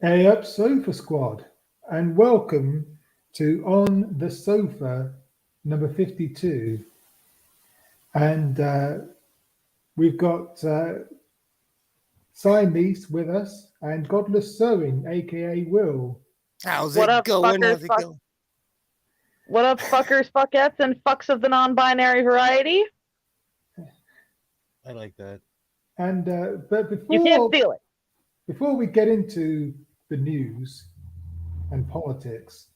Hey up, Sofa Squad, and welcome to On the Sofa number 52. And we've got Siamese with us and Godless Sewing, aka Will. How's What it up, going? fuckers? How's it going? What up, fuckers, fuckettes, and fucks of the non-binary variety? I like that. And but You can't steal it. before we get into the news and politics,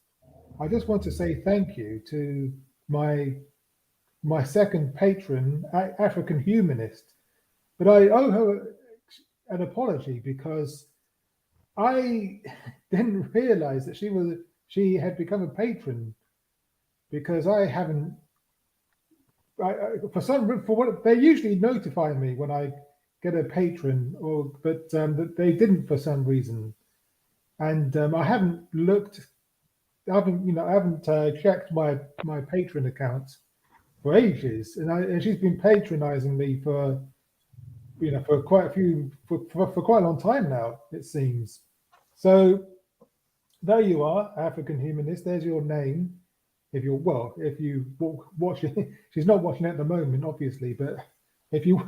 I just want to say thank you to my second patron, African Humanist. But I owe her an apology because I didn't realize that she had become a patron because I haven't. For what they usually notify me when I get a patron, but they didn't for some reason, and I haven't looked. I haven't checked my patron account for ages, and she's been patronizing me for for quite a few for quite a long time now, it seems. So there you are, African Humanist. There's your name. If you watch it, she's not watching at the moment, obviously, but if you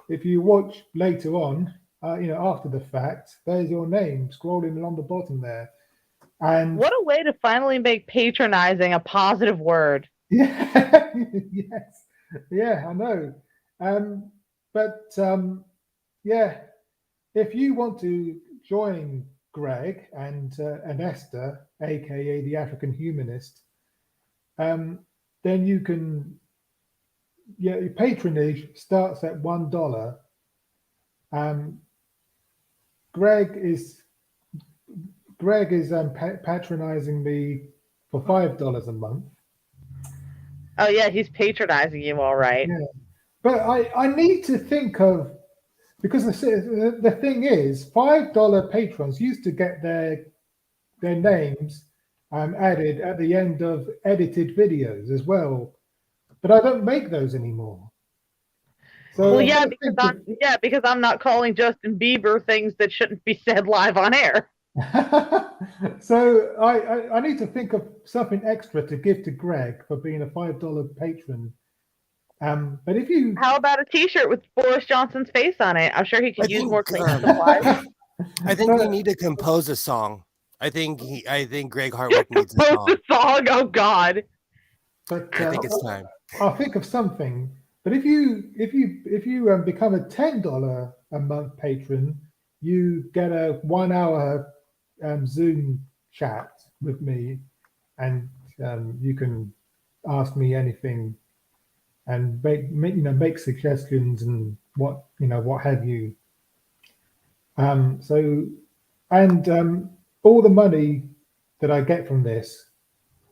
if you watch later on, after the fact, there's your name scrolling along the bottom there. And What a way to finally make patronizing a positive word. yeah, yes, yeah, I know. But yeah, if you want to join Greg and Esther, aka the African Humanist, then you can. Yeah, your patronage starts at $1. Um, Greg is patronizing me for $5 a month. Oh yeah, he's patronizing you, all right. Yeah, but I need to think of because the thing is $5 patrons used to get their names added at the end of edited videos as well, but I don't make those anymore. So Well, I've got yeah, to think of because I'm not calling Justin Bieber things that shouldn't be said live on air. so I need to think of something extra to give to Greg for being a $5 patron. But if you, How about a T-shirt with Boris Johnson's face on it? I'm sure he I could use think more cleaning supplies. I think we but, need to compose a song. I think Greg Hartwick needs a Post song. a song. Oh God. but I think it's time. I'll think of something. But if you become a $10 a month patron, you get a 1 hour Zoom chat with me, and you can ask me anything and make suggestions and what have you. So and all the money that I get from this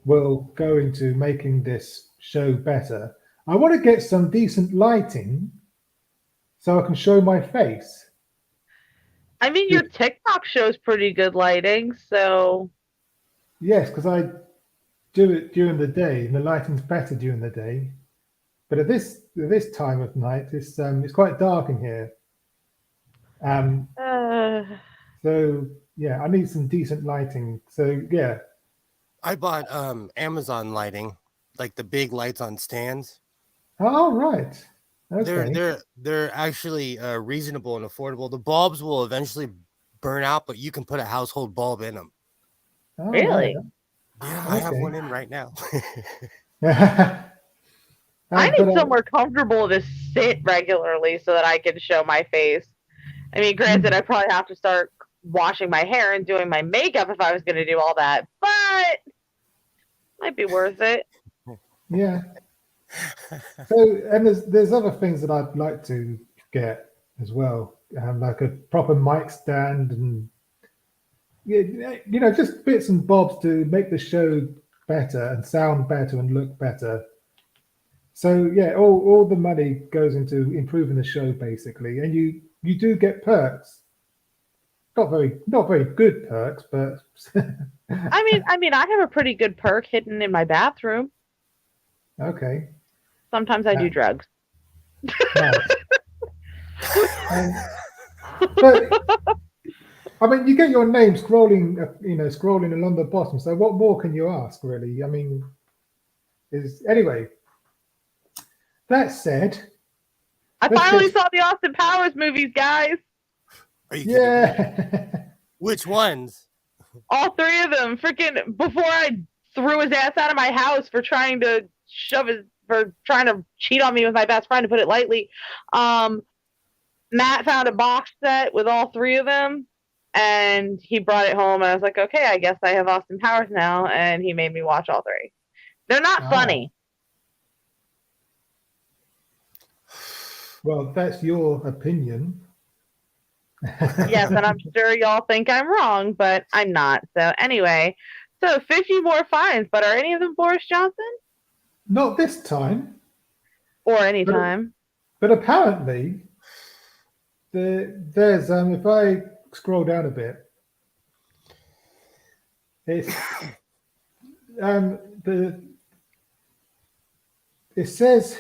will go into making this show better. I want to get some decent lighting so I can show my face. I mean, your TikTok shows pretty good lighting, so Yes, because I do it during the day, and the lighting's better during the day. But at this time of night, it's quite dark in here. Um, uh, so yeah, I need some decent lighting. So yeah, I bought Amazon lighting, like the big lights on stands. oh right, They're okay. they're they're actually reasonable and affordable. The bulbs will eventually burn out, but you can put a household bulb in them. All right, really. Yeah, I have okay. one in right now. I But need somewhere comfortable to sit regularly so that I can show my face. I mean, granted, I probably have to start washing my hair and doing my makeup if I was going to do all that, but might be worth it. yeah. So and there's other things that I'd like to get as well, like a proper mic stand and yeah, just bits and bobs to make the show better and sound better and look better. So yeah, all the money goes into improving the show basically, and you do get perks. Not very good perks, but I have a pretty good perk hidden in my bathroom. okay, Sometimes I do drugs. nice. Um, but I mean, you get your name scrolling, scrolling along the bottom. So what more can you ask, really? I mean, anyway. That said, I let's finally get saw the Austin Powers movies, guys. Are you kidding me? yeah. Which ones? All three of them. Freaking before I threw his ass out of my house for trying to cheat on me with my best friend, to put it lightly. Matt found a box set with all three of them, and he brought it home. And I was like, okay, I guess I have Austin Powers now. And he made me watch all three. They're not funny. Well, that's your opinion. Yes, and I'm sure y'all think I'm wrong, but I'm not. So anyway, 50 more fines, but are any of them Boris Johnson? Not this time. Or any time. But apparently, there's if I scroll down a bit, it's it says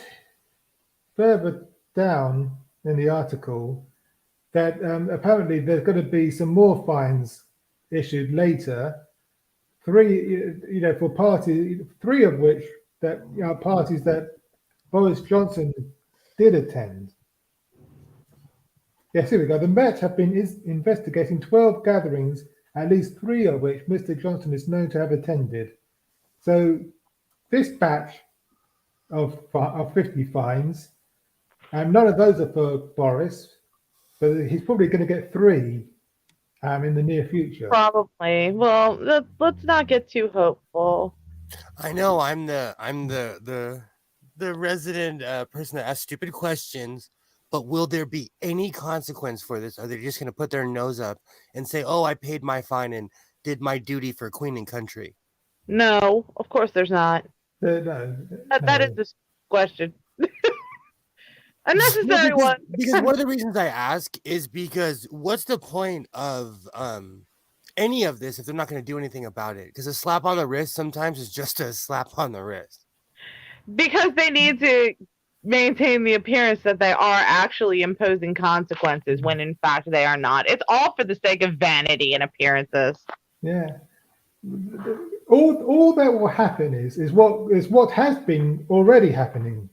further down in the article that apparently there's going to be some more fines issued later. For parties, three of which that are parties that Boris Johnson did attend. Yes, here we go. The Met have been investigating 12 gatherings, at least 3 of which Mr. Johnson is known to have attended. So this batch of 50 fines, and none of those are for Boris, but he's probably going to get 3 in the near future. Probably. Well, let's not get too hopeful. I know I'm the resident person that asks stupid questions, but will there be any consequence for this? Are they just going to put their nose up and say, "Oh, I paid my fine and did my duty for Queen and country"? No, of course there's not. No, that is the question. Unnecessary one. Because one of the reasons I ask is because what's the point of any of this if they're not going to do anything about it? Because a slap on the wrist sometimes is just a slap on the wrist. Because they need to maintain the appearance that they are actually imposing consequences when in fact they are not. It's all for the sake of vanity and appearances. Yeah. All that will happen is what has been already happening.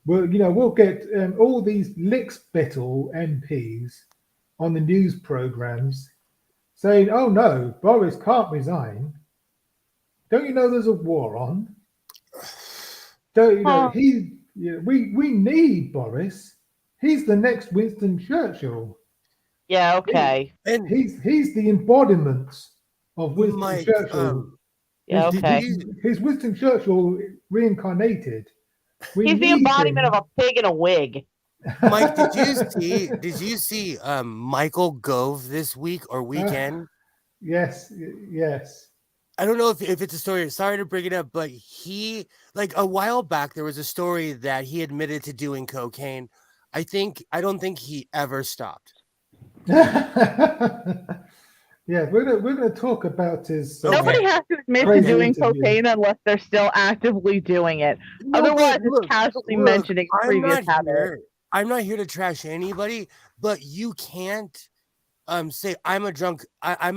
We'll get all these lickspittle MPs on the news programs saying, "Oh no, Boris can't resign. Don't you know there's a war on? Don't you know we need Boris. He's the next Winston Churchill. Yeah, okay. He's the embodiment of Winston Churchill. Yeah, okay. He's Winston Churchill reincarnated. He's the embodiment of a pig in a wig. Mike, did you see Michael Gove this week or weekend? Yes. I don't know if it's a story. Sorry to bring it up, but he, like a while back, there was a story that he admitted to doing cocaine. I don't think he ever stopped. Yeah, we're gonna talk about his. Nobody has to admit to doing cocaine unless they're still actively doing it. No, otherwise, it's casually mentioning previous habits. I'm not here to trash anybody, but you can't say I'm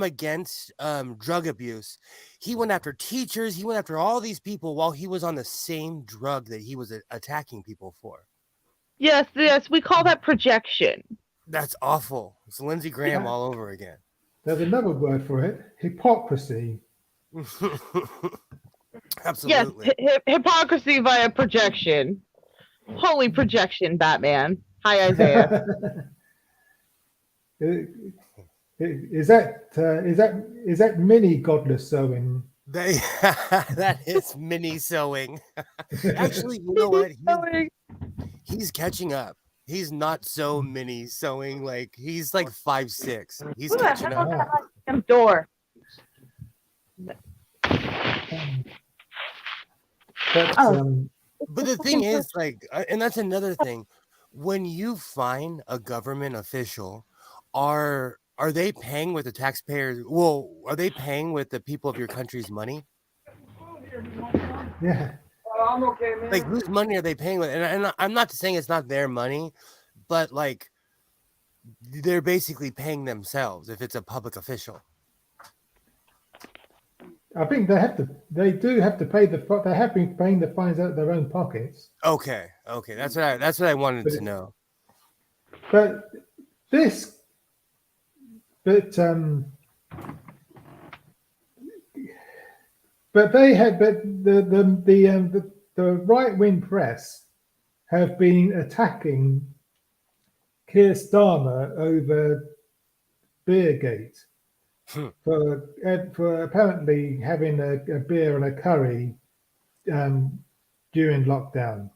against drug abuse. He went after teachers. He went after all these people while he was on the same drug that he was attacking people for. Yes, we call that projection. That's awful. It's Lindsey Graham all over again. There's another word for it: hypocrisy. Absolutely. Yes, hypocrisy via projection. Holy projection, Batman. Hi, Isaiah. Is that mini godless sewing? That is mini sewing. Actually, you know what? He's catching up. He's not so mini sewing. Like he's like 5'6". He's catching up. Door. But the thing is, like, and that's another thing. When you find a government official, are they paying with the taxpayers? Well, are they paying with the people of your country's money? Yeah. I'm okay, man. Like, whose money are they paying with? And I'm not saying it's not their money, but like, they're basically paying themselves if it's a public official. I think they do have to pay they have been paying the fines out of their own pockets. Okay, that's what I wanted to know. But this, but they had, but the right wing press have been attacking Keir Starmer over Beergate for apparently having a beer and a curry during lockdown,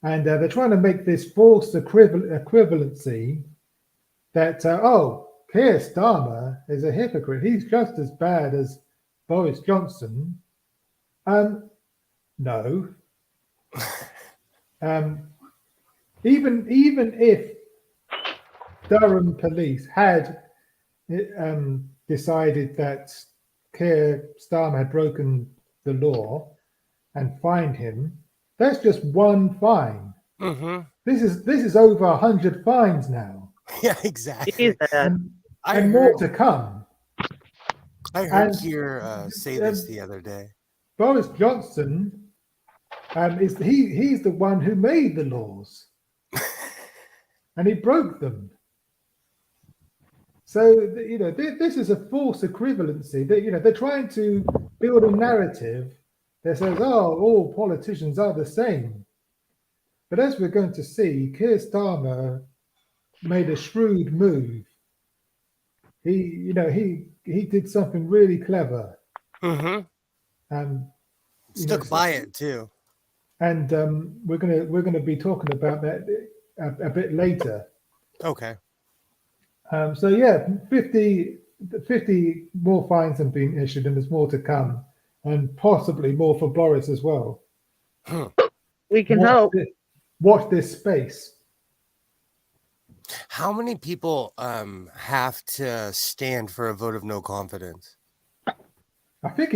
and they're trying to make this false equivalency that Keir Starmer is a hypocrite. He's just as bad as Boris Johnson. No. Even if Durham police had decided that Keir Starmer had broken the law and fined him, that's just one fine. Mm-hmm. This is over 100 fines now. Yeah, exactly. And more to come. I heard Keir say this the other day. Boris Johnson he's the one who made the laws, and he broke them. So this is a false equivalency. That they're trying to build a narrative that says, all politicians are the same. But as we're going to see, Keir Starmer made a shrewd move. He did something really clever. Mm-hmm. Stuck by it too. And we're gonna be talking about that a bit later. Okay. So yeah, 50 more fines have been issued, and there's more to come, and possibly more for Boris as well. We can hope. Watch this space. How many people have to stand for a vote of no confidence? I think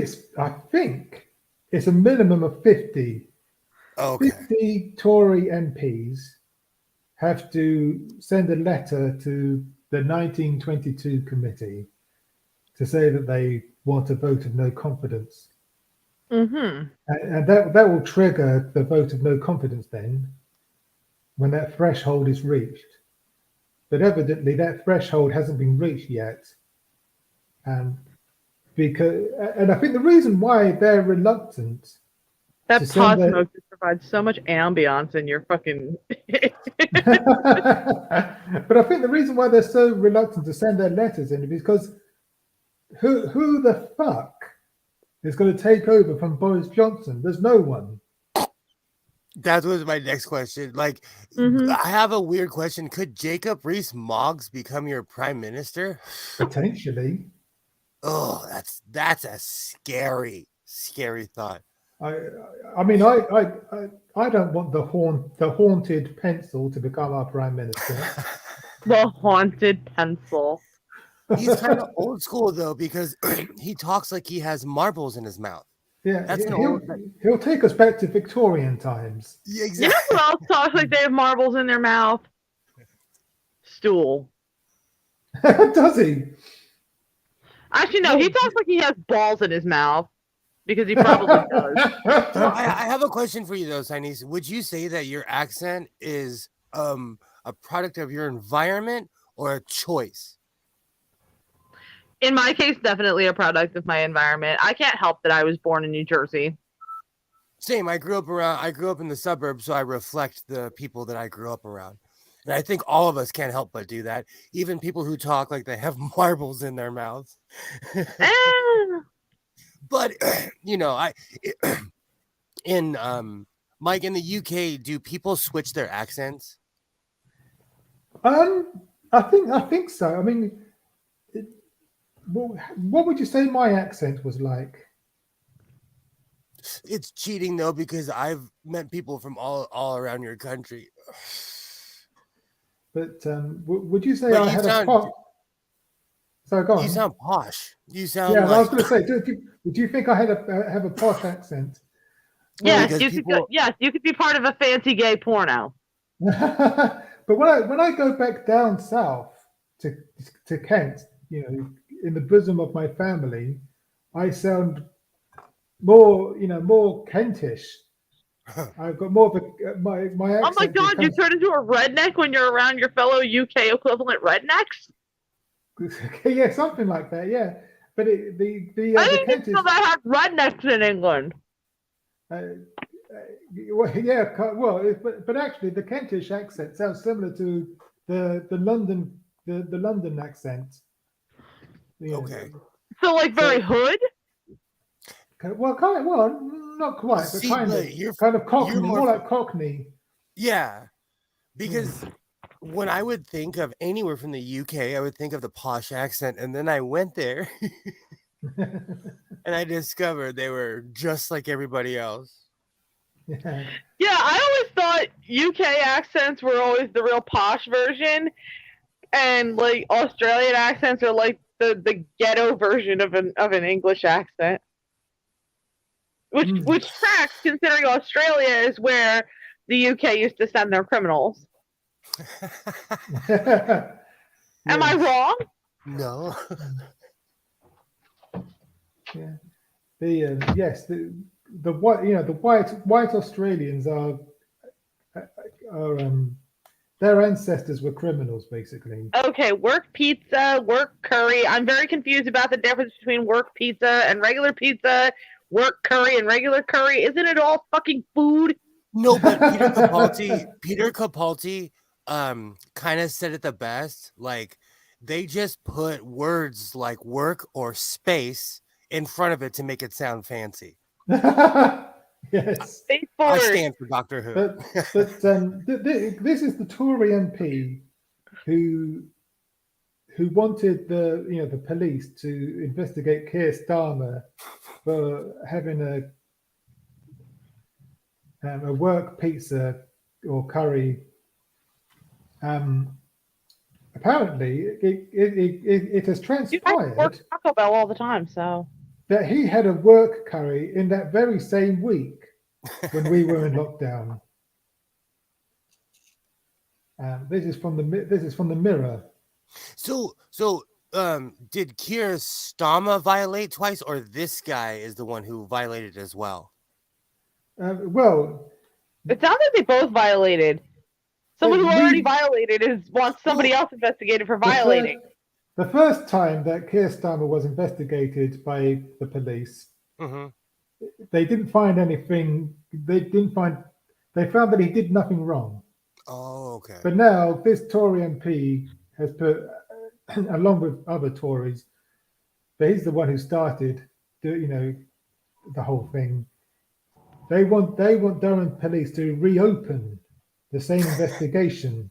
it's a minimum of 50. Okay. 50 Tory MPs have to send a letter to the 1922 committee to say that they want a vote of no confidence. Mm-hmm. And that will trigger the vote of no confidence then, when that threshold is reached. But evidently that threshold hasn't been reached yet. And I think the reason why they're reluctant. That pot smoke just provides so much ambiance in your fucking. But I think the reason why they're so reluctant to send their letters in is because who the fuck is going to take over from Boris Johnson? There's no one. That was my next question. Like, I have a weird question. Could Jacob Rees-Mogg become your prime minister? Potentially. Oh, that's a scary thought. I mean, I don't want the haunted pencil to become our prime minister. The haunted pencil. He's kind of old school though, because he talks like he has marbles in his mouth. Yeah, he'll take us back to Victorian times. Yeah, exactly. You know who else talks like they have marbles in their mouth? Stool. Does he? Actually, no. He talks like he has balls in his mouth. Because he probably does. So I have a question for you, though, Sinise. Would you say that your accent is a product of your environment or a choice? In my case, definitely a product of my environment. I can't help that I was born in New Jersey. Same. I grew up in the suburbs, so I reflect the people that I grew up around. And I think all of us can't help but do that. Even people who talk like they have marbles in their mouths. But Mike, in the UK, do people switch their accents? I think so. I mean, what would you say my accent was like? It's cheating though, because I've met people from all around your country. But would you say I had a posh? So go on. You sound posh. You sound. Yeah, I was going to say. Do you think I have a posh accent? Yes, you could be part of a fancy gay porno. but when I go back down south to Kent, in the bosom of my family, I sound more Kentish. I've got more of my Oh my accent. god, you turn into a redneck when you're around your fellow UK equivalent rednecks? Yeah, something like that. Yeah, but the I didn't Kentish. even know that have rednecks in England. But actually, the Kentish accent sounds similar to the London accent. Okay. So like very So- hood? Not quite, but See, but you're Cockney, more more like Cockney. yeah, because when I would think of anywhere from the UK, I would think of the posh accent, and then I went there and I discovered they were just like everybody else. Yeah. Yeah, I always thought UK accents were always the real posh version, and like Australian accents are like the ghetto version of an English accent. Which tracks considering Australia is where the UK used to send their criminals. Am I wrong? No. Yeah. The white Australians are their ancestors were criminals basically. Okay, work pizza, work curry. I'm very confused about the difference between work pizza and regular pizza, work curry and regular curry. Isn't it all fucking food? No, but Peter Capaldi kind of said it the best. Like they just put words like work or space in front of it to make it sound fancy. Yes. I stand for Doctor Who. But this is the Tory MP who wanted the police to investigate Keir Starmer for having a work pizza or curry. Apparently, it has transpired. Work Taco Bell all the time, so that he had a work curry in that very same week when we were in lockdown. This is from the Mirror. So did Keir Starmer violate twice, or this guy is the one who violated as well? Well, it sounds like they both violated. Someone who already violated wants somebody else investigated for violating. The first time that Keir Starmer was investigated by the police, they didn't find anything. They found that he did nothing wrong. Oh, okay. But now this Tory MP has put, along with other Tories, but he's the one who started, the whole thing. They want Durham police to reopen the same investigation,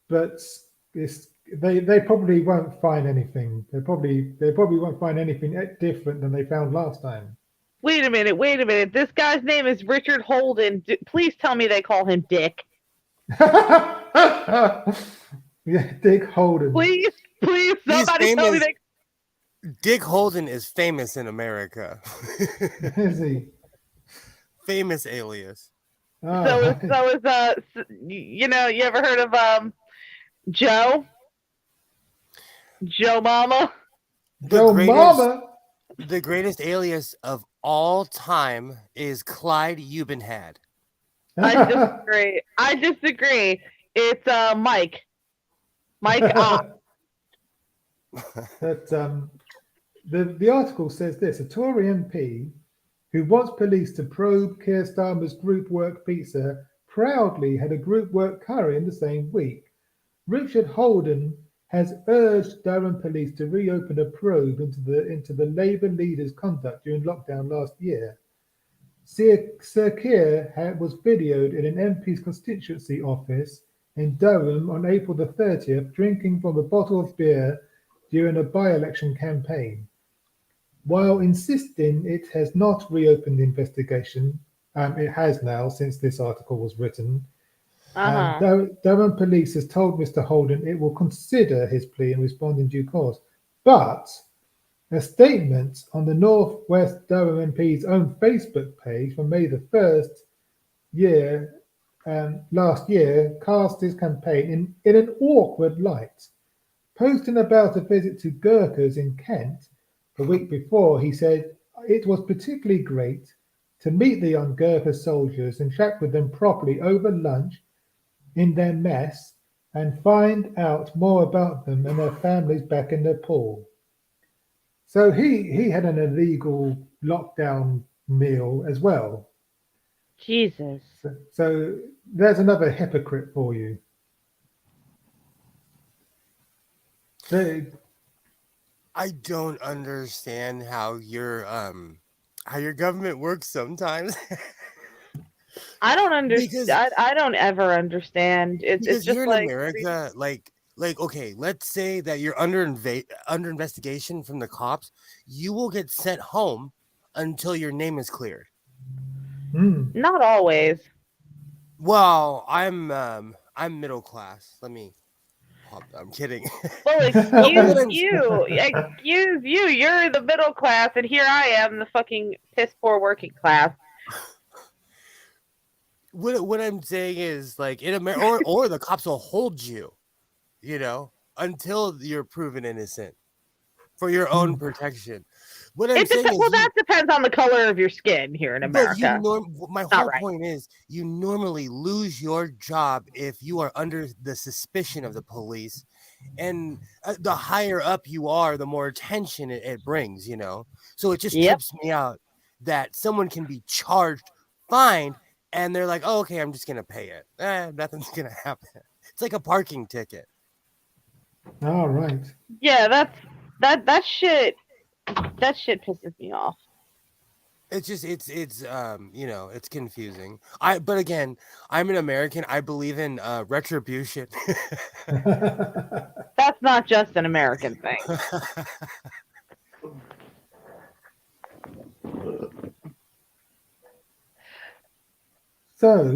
but they probably won't find anything. They probably won't find anything different than they found last time. Wait a minute. This guy's name is Richard Holden. Please tell me they call him Dick. Yeah, Dick Holden. Please, somebody tell me they. Dick Holden is famous in America. Is he? Famous alias. Oh. So is you ever heard of Joe Mama? The greatest alias of all time is Clyde Eubenhad. I disagree. It's Mike. Mike. But the article says this: a Tory MP who wants police to probe Keir Starmer's group work pizza proudly had a group work curry in the same week. Richard Holden has urged Durham police to reopen a probe into the Labour leader's conduct during lockdown last year. Sir Keir was videoed in an MP's constituency office in Durham on April the 30th, drinking from a bottle of beer during a by-election campaign. While insisting it has not reopened the investigation, it has now since this article was written. Durham Police has told Mr. Holden it will consider his plea and respond in due course. But a statement on the North West Durham MP's own Facebook page from May the 1st year last year cast his campaign in an awkward light. Posting about a visit to Gurkhas in Kent the week before, he said it was particularly great to meet the young Gurkha soldiers and chat with them properly over lunch in their mess and find out more about them and their families back in Nepal. So he had an illegal lockdown meal as well. Jesus. So there's another hypocrite for you. I don't understand how your government works sometimes. I don't Because- understand. I don't ever understand. It's Because just you're in like America, like okay, let's say that you're under investigation from the cops, you will get sent home until your name is cleared. not always. Well, I'm middle class. Let me pop. I'm kidding. Well, What I'm- excuse you. You're the middle class, and here I am, the fucking piss poor working class. What I'm saying is, like, in America, or the cops will hold you, until you're proven innocent for your own protection. What I'm saying is, that depends on the color of your skin here in but America. my Not whole right. point is, you normally lose your job if you are under the suspicion of the police, and the higher up you are, the more attention it brings. So it just trips me out that someone can be charged, fined, and they're like, "Oh, okay, I'm just gonna pay it. Nothing's gonna happen." It's like a parking ticket. All right. Yeah, that shit. That shit pisses me off. It's just it's confusing. But again, I'm an American. I believe in retribution. That's not just an American thing. So,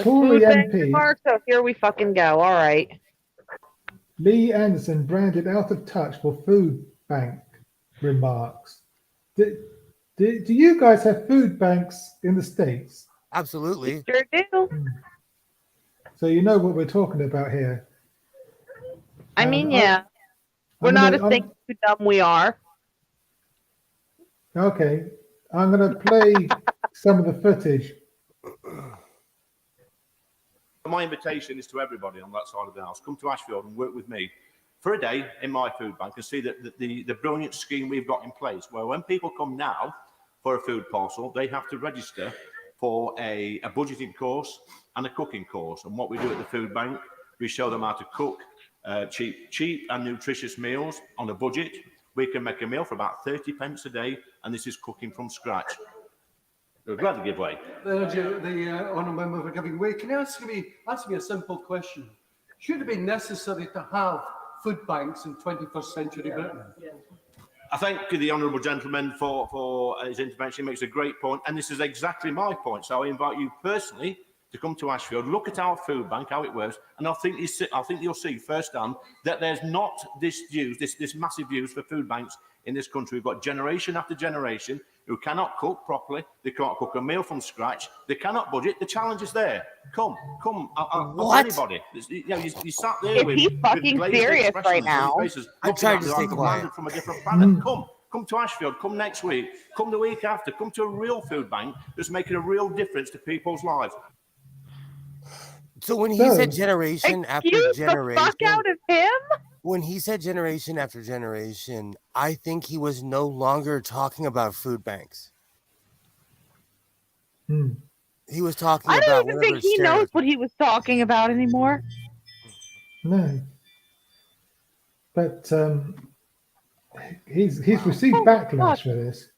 Tory Food bank MP remarks. So here we fucking go. All right. Lee Anderson branded out of touch for food bank remarks. Do you guys have food banks in the States? Absolutely. Sure do. So you know what we're talking about here. I mean, yeah. We're not as thinking too dumb we are. Okay. I'm going to play some of the footage. My invitation is to everybody on that side of the house. Come to Ashfield and work with me for a day in my food bank and see that the brilliant scheme we've got in place, where when people come now for a food parcel, they have to register for a budgeting course and a cooking course. And what we do at the food bank, we show them how to cook cheap and nutritious meals on a budget. We can make a meal for about 30 pence a day, and this is cooking from scratch. We're glad to give way. The honourable member for giving way. Can you answer me a simple question? Should it be necessary to have food banks in 21st century Britain? I thank the honourable gentleman for his intervention. He makes a great point, and this is exactly my point. So I invite you personally to come to Ashfield, look at our food bank, how it works, and I think you'll see firsthand that there's not this massive use for food banks in this country. We've got generation after generation who cannot cook properly. They can't cook a meal from scratch. They cannot budget. The challenge is there. Come. I'll anybody. You sat there with fucking serious right now. I'm trying to stay quiet. From a different planet. Come to Ashfield. Come next week. Come the week after. Come to a real food bank that's making a real difference to people's lives. So when he said generation after generation, the fuck out of him. When he said generation after generation, I think he was no longer talking about food banks. He was talking about. I don't even think he knows what he was talking about anymore. No, but he's received backlash for this.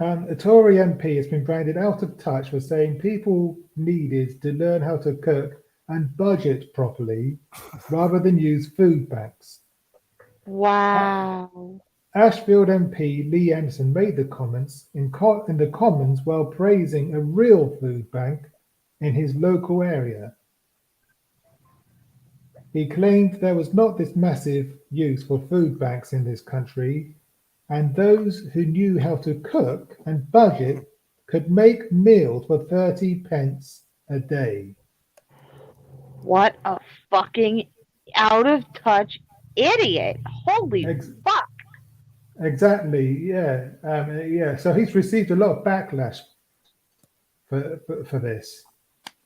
A Tory MP has been branded out of touch for saying people needed to learn how to cook and budget properly rather than use food banks. Wow. Ashfield MP Lee Anderson made the comments in the Commons while praising a real food bank in his local area. He claimed there was not this massive use for food banks in this country, and those who knew how to cook and budget could make meals for 30 pence a day. What a fucking out of touch idiot! Holy Ex- fuck! exactly, yeah. Yeah, so he's received a lot of backlash for this.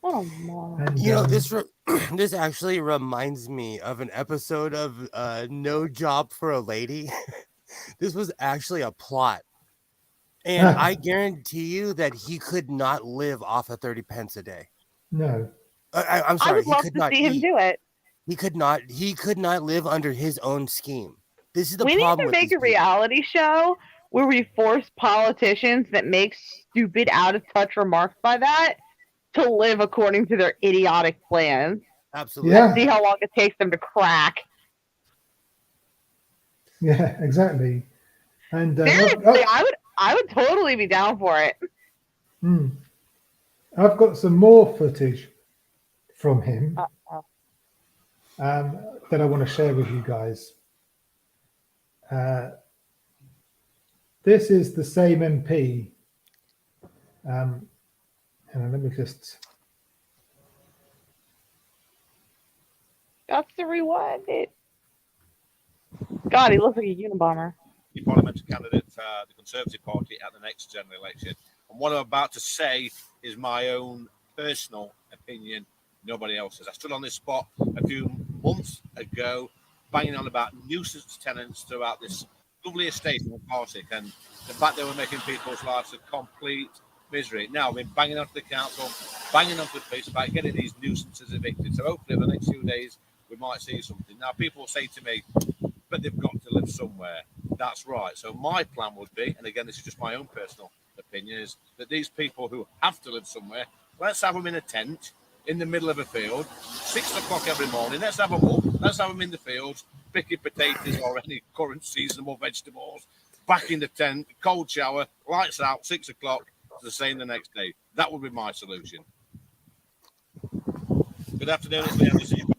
What a moron! And You know, this actually reminds me of an episode of No Job for a Lady. This was actually a plot. And I guarantee you that he could not live off of 30 pence a day. no. I'm I sorry, would he love could to not see him eat. do it. He could not live under his own scheme. This is the We need problem to with make these a people. reality show where we force politicians that make stupid, out of touch remarks by that to live according to their idiotic plans. Absolutely. Yeah. See how long it takes them to crack. Yeah, exactly. And Seriously, I would totally be down for it. I've got some more footage from him Uh-oh. that I want to share with you guys. This is the same MP. Hang on, let me just. Got to rewind it. God, he looks like a Unabomber. The parliamentary candidate for the Conservative Party at the next general election. And what I'm about to say is my own personal opinion, nobody else's. I stood on this spot a few months ago, banging on about nuisance tenants throughout this lovely estate in Partick, and the fact they were making people's lives a complete misery. Now, I've been banging on to the council, banging on to the police about getting these nuisances evicted. So hopefully, over the next few days, we might see something. Now, people say to me, but they've got to live somewhere. That's right. So my plan would be, and again, this is just my own personal opinion, is that these people who have to live somewhere, let's have them in a tent in the middle of a field, 6 o'clock every morning. Let's have them up. Let's have them in the fields, picking potatoes or any current seasonable vegetables, back in the tent, cold shower, lights out, 6 o'clock, the same the next day. That would be my solution. Good afternoon. It's Leanne.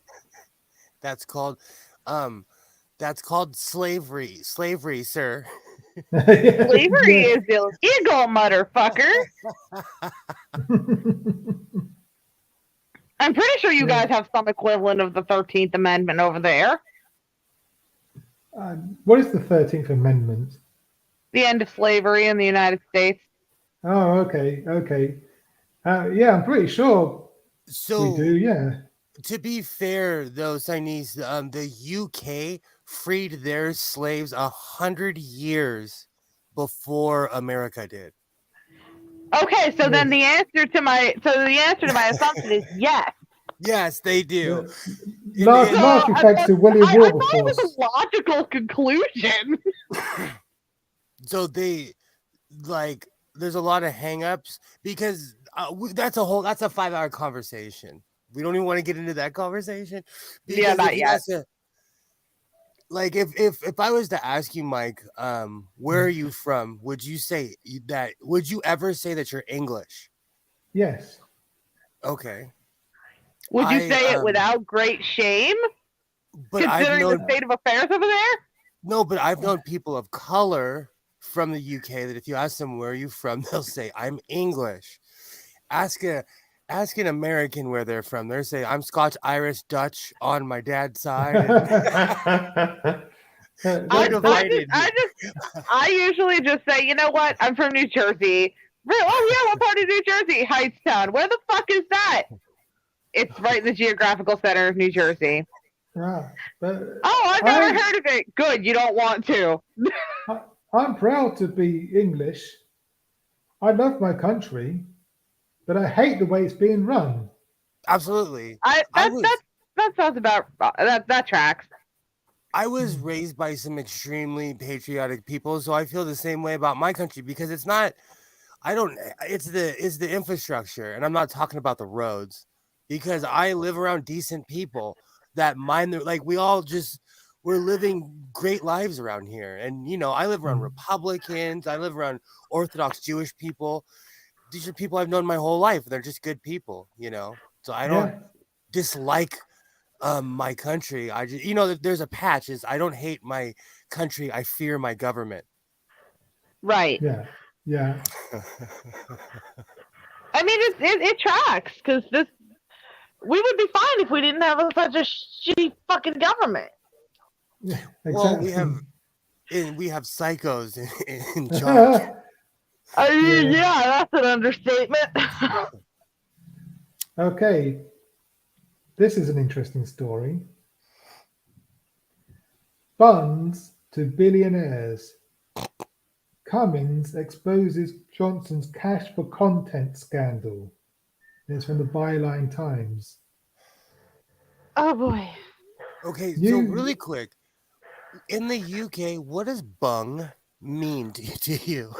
That's called slavery. Slavery, sir. Slavery is illegal, motherfucker. I'm pretty sure you guys have some equivalent of the 13th Amendment over there. What is the 13th Amendment? The end of slavery in the United States. Oh, okay. Yeah, I'm pretty sure So we do, yeah. to be fair, though, Chinese, the UK freed their slaves 100 years before America did. Okay, so then the answer to my assumption is yes. Yes, they do. Largely thanks to William I thought it Wilberforce. was a logical conclusion. So they there's a lot of hangups because that's a 5-hour conversation. We don't even want to get into that conversation. Yeah, not yet. If I was to ask you, Mike, where are you from? Would you ever say that you're English? Yes. Okay. Would you say it without great shame? But considering the state of affairs over there? No, but I've known people of color from the UK that if you ask them where are you from, they'll say I'm English. Ask an American where they're from. They'll say I'm Scotch, Irish, Dutch on my dad's side. I usually just say, you know what? I'm from New Jersey. Oh yeah, what part of New Jersey? Hightstown. Where the fuck is that? It's right in the geographical center of New Jersey. Yeah, I've never heard of it. Good, you don't want to. I'm proud to be English. I love my country, but I hate the way it's being run. Absolutely. That sounds about that tracks. I was raised by some extremely patriotic people, so I feel the same way about my country because it's the infrastructure, and I'm not talking about the roads because I live around decent people that mind their, we're living great lives around here. And, I live around Republicans. I live around Orthodox Jewish people. These are people I've known my whole life. They're just good people, So I don't dislike my country. I just, there's a patch is I don't hate my country. I fear my government. Right. Yeah. Yeah. I mean, it tracks because we would be fine if we didn't have such a shitty fucking government. Yeah. Well, Exactly. we have psychos in charge. I mean, Yeah. yeah, that's an understatement. Okay. This is an interesting story. Funds to billionaires. Cummins exposes Johnson's cash for content scandal. It's from the Byline Times. Oh boy. Okay, so You really quick, in the UK, what does bung mean to you?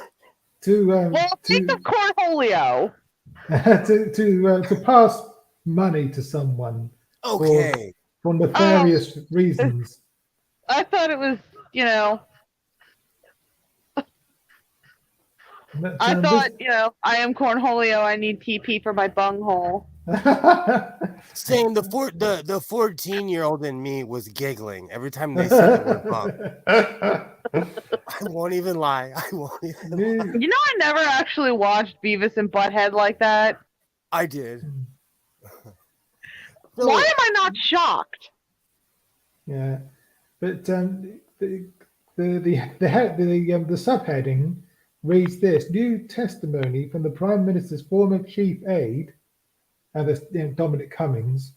to Well, think of cornholio. to pass money to someone for Okay. nefarious reasons. I thought it was, you know, But, I thought, this- you know, I am cornholio. I need TP for my bunghole. Same. The 14-year-old in me was giggling every time they said the word bung. I won't even lie. I won't even lie. You know, I never actually watched Beavis and Butthead like that. I did. Why am I not shocked? Yeah, but the subheading reads this: new testimony from the Prime Minister's former chief aide, Dominic Cummings,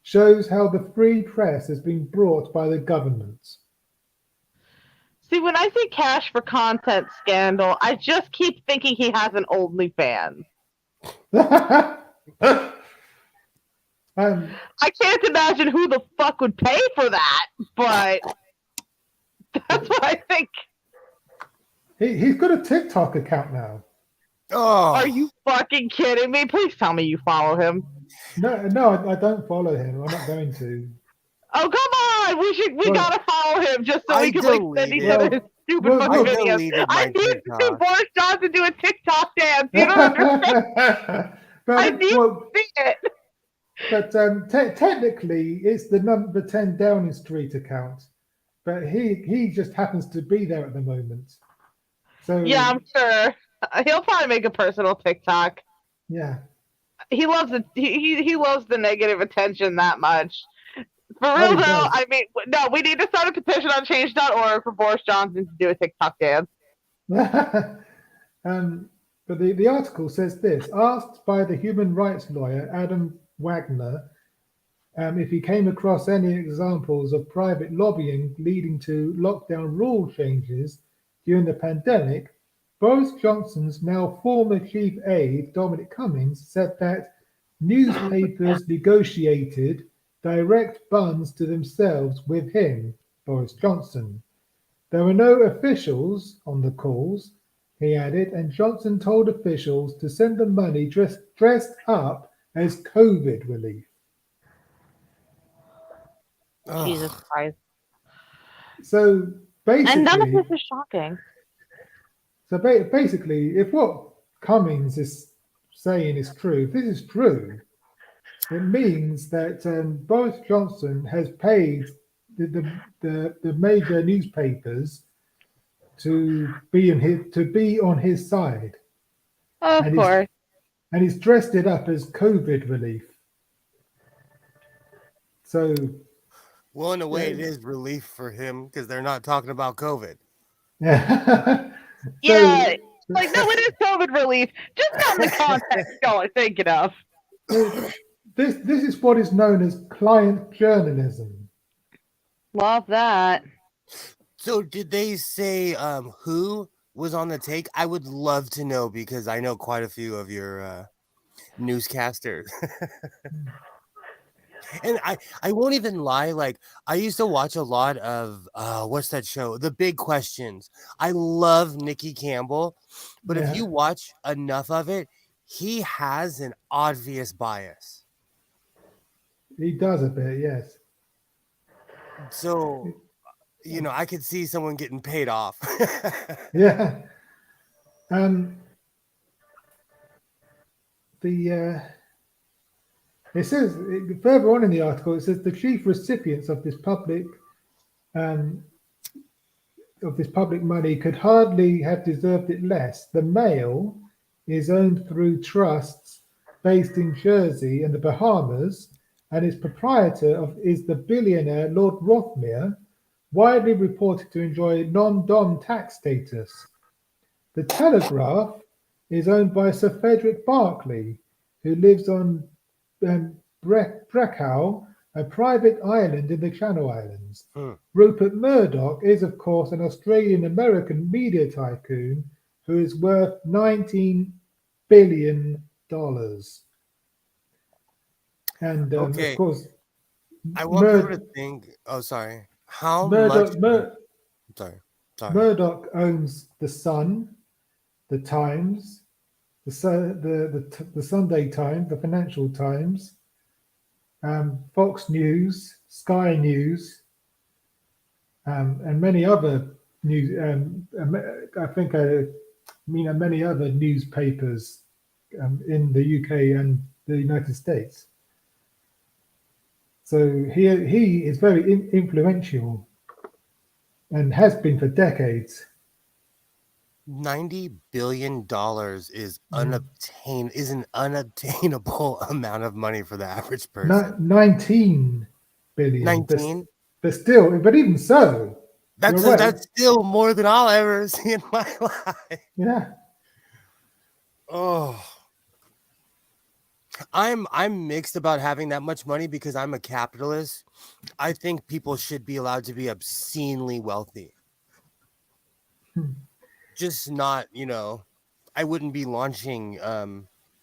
shows how the free press has been brought by the government. See, when I see cash for content scandal, I just keep thinking he has an OnlyFans. I can't imagine who the fuck would pay for that, but that's what I think. He's got a TikTok account now. Oh, Are you fucking kidding me? Please tell me you follow him. No, I don't follow him. I'm not going to. Oh, come on! We Well, gotta follow him just so I we can like send each deleted- other his stupid well, fucking well, I videos. deleted I my need to see TikTok. Boris Johnson do a TikTok dance. You don't understand. I need to see it. But technically, it's the number 10 Downing Street account. But he just happens to be there at the moment. So Yeah, I'm sure. He'll probably make a personal TikTok. yeah. He loves the he loves the negative attention that much. For Oh, real he though, does. I mean, no, we need to start a petition on change.org for Boris Johnson to do a TikTok dance. But the article says this: asked by the human rights lawyer Adam Wagner if he came across any examples of private lobbying leading to lockdown rule changes during the pandemic, Boris Johnson's now former chief aide, Dominic Cummings, said that newspapers negotiated direct funds to themselves with him, Boris Johnson. There were no officials on the calls, he added, and Johnson told officials to send the money dressed up as COVID relief. Jesus Ugh. Christ. So And none of basically, this is shocking. basically, if what Cummings is saying is true, if this is true, it means that Boris Johnson has paid the major newspapers to be on his side, Of and course. he's dressed it up as COVID relief. So Well, in a way, it Yeah. is relief for him because they're not talking about COVID. yeah, Yeah. Like, no, it is COVID relief. Just not in the context y'all thinking of. this is what is known as client journalism. Love that. So, did they say who was on the take? I would love to know because I know quite a few of your newscasters. And I won't even lie, like I used to watch a lot of what's that show? The Big Questions. I love Nikki Campbell, but Yeah. if you watch enough of it, he has an obvious bias. He does a bit, yes. So, you know, I could see someone getting paid off. Yeah. It says further on in the article, it says the chief recipients of this public this public money could hardly have deserved it less. The Mail is owned through trusts based in Jersey and the Bahamas, and its proprietor is the billionaire Lord Rothmere, widely reported to enjoy non-dom tax status. The Telegraph is owned by Sir Frederick Berkeley, who lives on Breckow, a private island in the Channel Islands. Rupert Murdoch is, of course, an Australian-American media tycoon who is worth $19 billion. And, Okay. of course, I want people to think. Oh, sorry. How much? Sorry. Murdoch owns the Sun, the Times, the Sunday Times, the Financial Times, Fox News, Sky News, and many other news. Many other newspapers in the UK and the United States. So he is very influential and has been for decades. $90 billion is an unobtainable amount of money for the average person. 19 billion. 19? But even so, that's still more than I'll ever see in my life. Yeah. Oh. I'm mixed about having that much money because I'm a capitalist. I think people should be allowed to be obscenely wealthy. Just not, I wouldn't be launching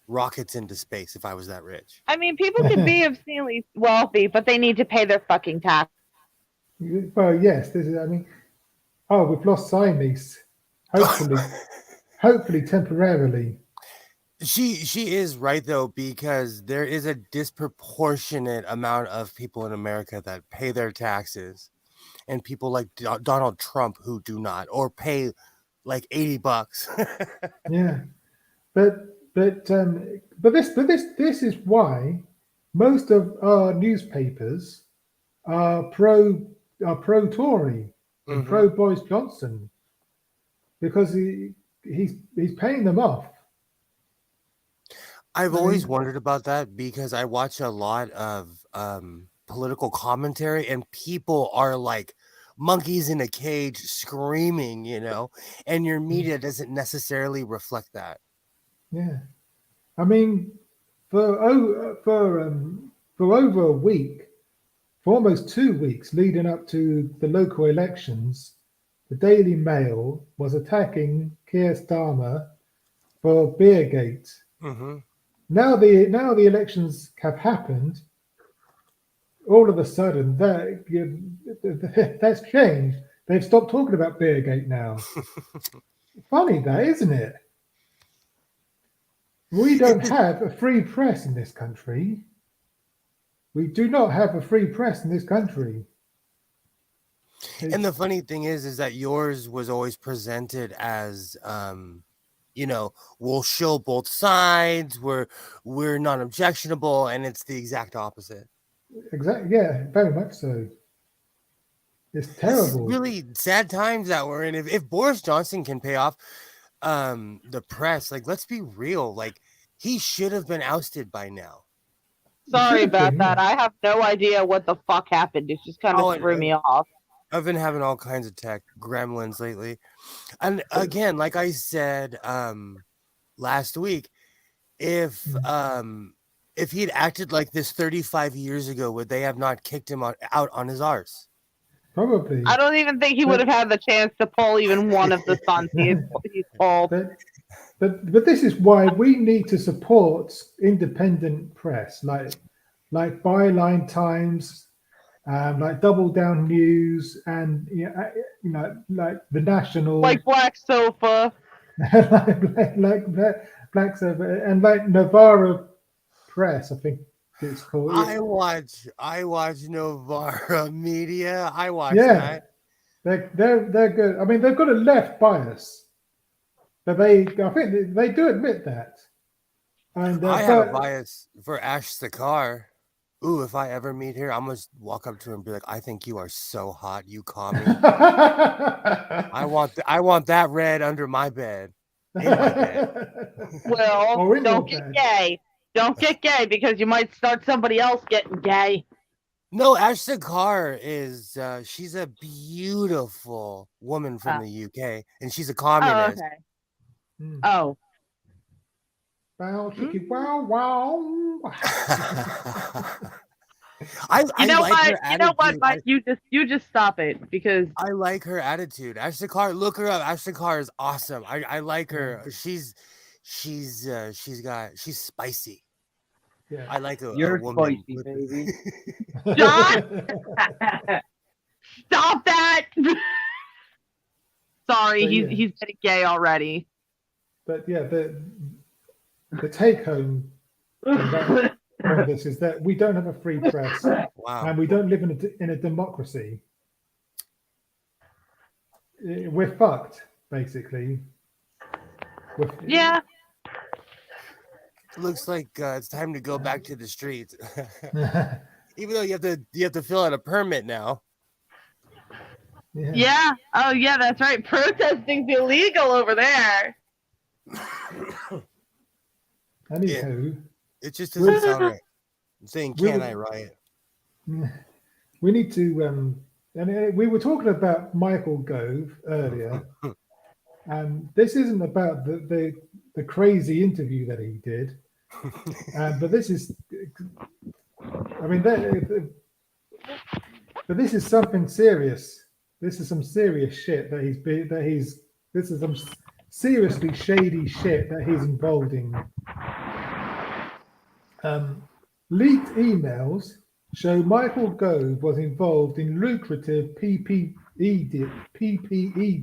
rockets into space if I was that rich. I mean, people can be obscenely wealthy, but they need to pay their fucking tax. Well, yes, we've lost Siamese. Hopefully temporarily. She is right though, because there is a disproportionate amount of people in America that pay their taxes, and people like Donald Trump who do not, or pay like $80. Yeah, but this is why most of our newspapers are pro Tory and pro Boris Johnson, because he's paying them off. I've always wondered about that because I watch a lot of political commentary, and people are like monkeys in a cage screaming, and your media doesn't necessarily reflect that. Yeah, I mean, for over a week, for almost 2 weeks leading up to the local elections, the Daily Mail was attacking Keir Starmer for Beergate. Now the elections have happened. All of a sudden, that's changed. They've stopped talking about Beergate now. Funny that, isn't it? We don't have a free press in this country. We do not have a free press in this country. And the funny thing is that yours was always presented as, we'll show both sides. We're not objectionable, and it's the exact opposite. Exactly. Yeah, very much so. It's terrible. It's really sad times that we're in. If Boris Johnson can pay off the press, like, let's be real, like, he should have been ousted by now. Sorry about that. I have no idea what the fuck happened. It just kind of threw me off. I've been having all kinds of tech gremlins lately. And again, like I said last week, if he'd acted like this 35 years ago, would they have not kicked him out on his arse? Probably. I don't even think he would have had the chance to pull even one of the stunts he's pulled. But this is why we need to support independent press, like Byline Times, like Double Down News, and like the National, like Black Sofa, like Black Sofa, and like Novara Press, I think it's called. I watch Novara Media. I watch that. They're good. I mean, they've got a left bias. But I think they do admit that. And I have a bias for Ash Sakar. Ooh, if I ever meet her, I'm gonna walk up to her and be like, "I think you are so hot, you commie. I want that red under my bed, in my bed." Well, Or in your don't get bed. gay. Don't get gay because you might start somebody else getting gay. No, Ashton Carr is she's a beautiful woman from Oh. the UK, and she's a Oh, communist. okay. Hmm. Oh, Wow, chicky, wow, wow. I you know like what? her You know what, attitude. Mike? You just stop it because I like her attitude. Ashton Carr, look her up. Ashton Carr is awesome. I like her. She's spicy. Yeah. I like a You're woman. spicy, baby. John, stop that. Sorry, So, yeah. he's getting gay already. But yeah, the take home from this is that we don't have a free press Wow. and we don't live in a democracy. We're fucked, basically. Yeah. Looks like it's time to go back to the streets. Even though you have to fill out a permit now. Yeah. Oh, yeah, that's right. Protesting's illegal over there. Anywho, It just doesn't sound right. I'm saying, can I riot? we need to. And we were talking about Michael Gove earlier, and this isn't about the crazy interview that he did, but this is. I mean, but this is something serious. This is some serious shit this is some seriously shady shit that he's involved in. Leaked emails show Michael Gove was involved in lucrative PPE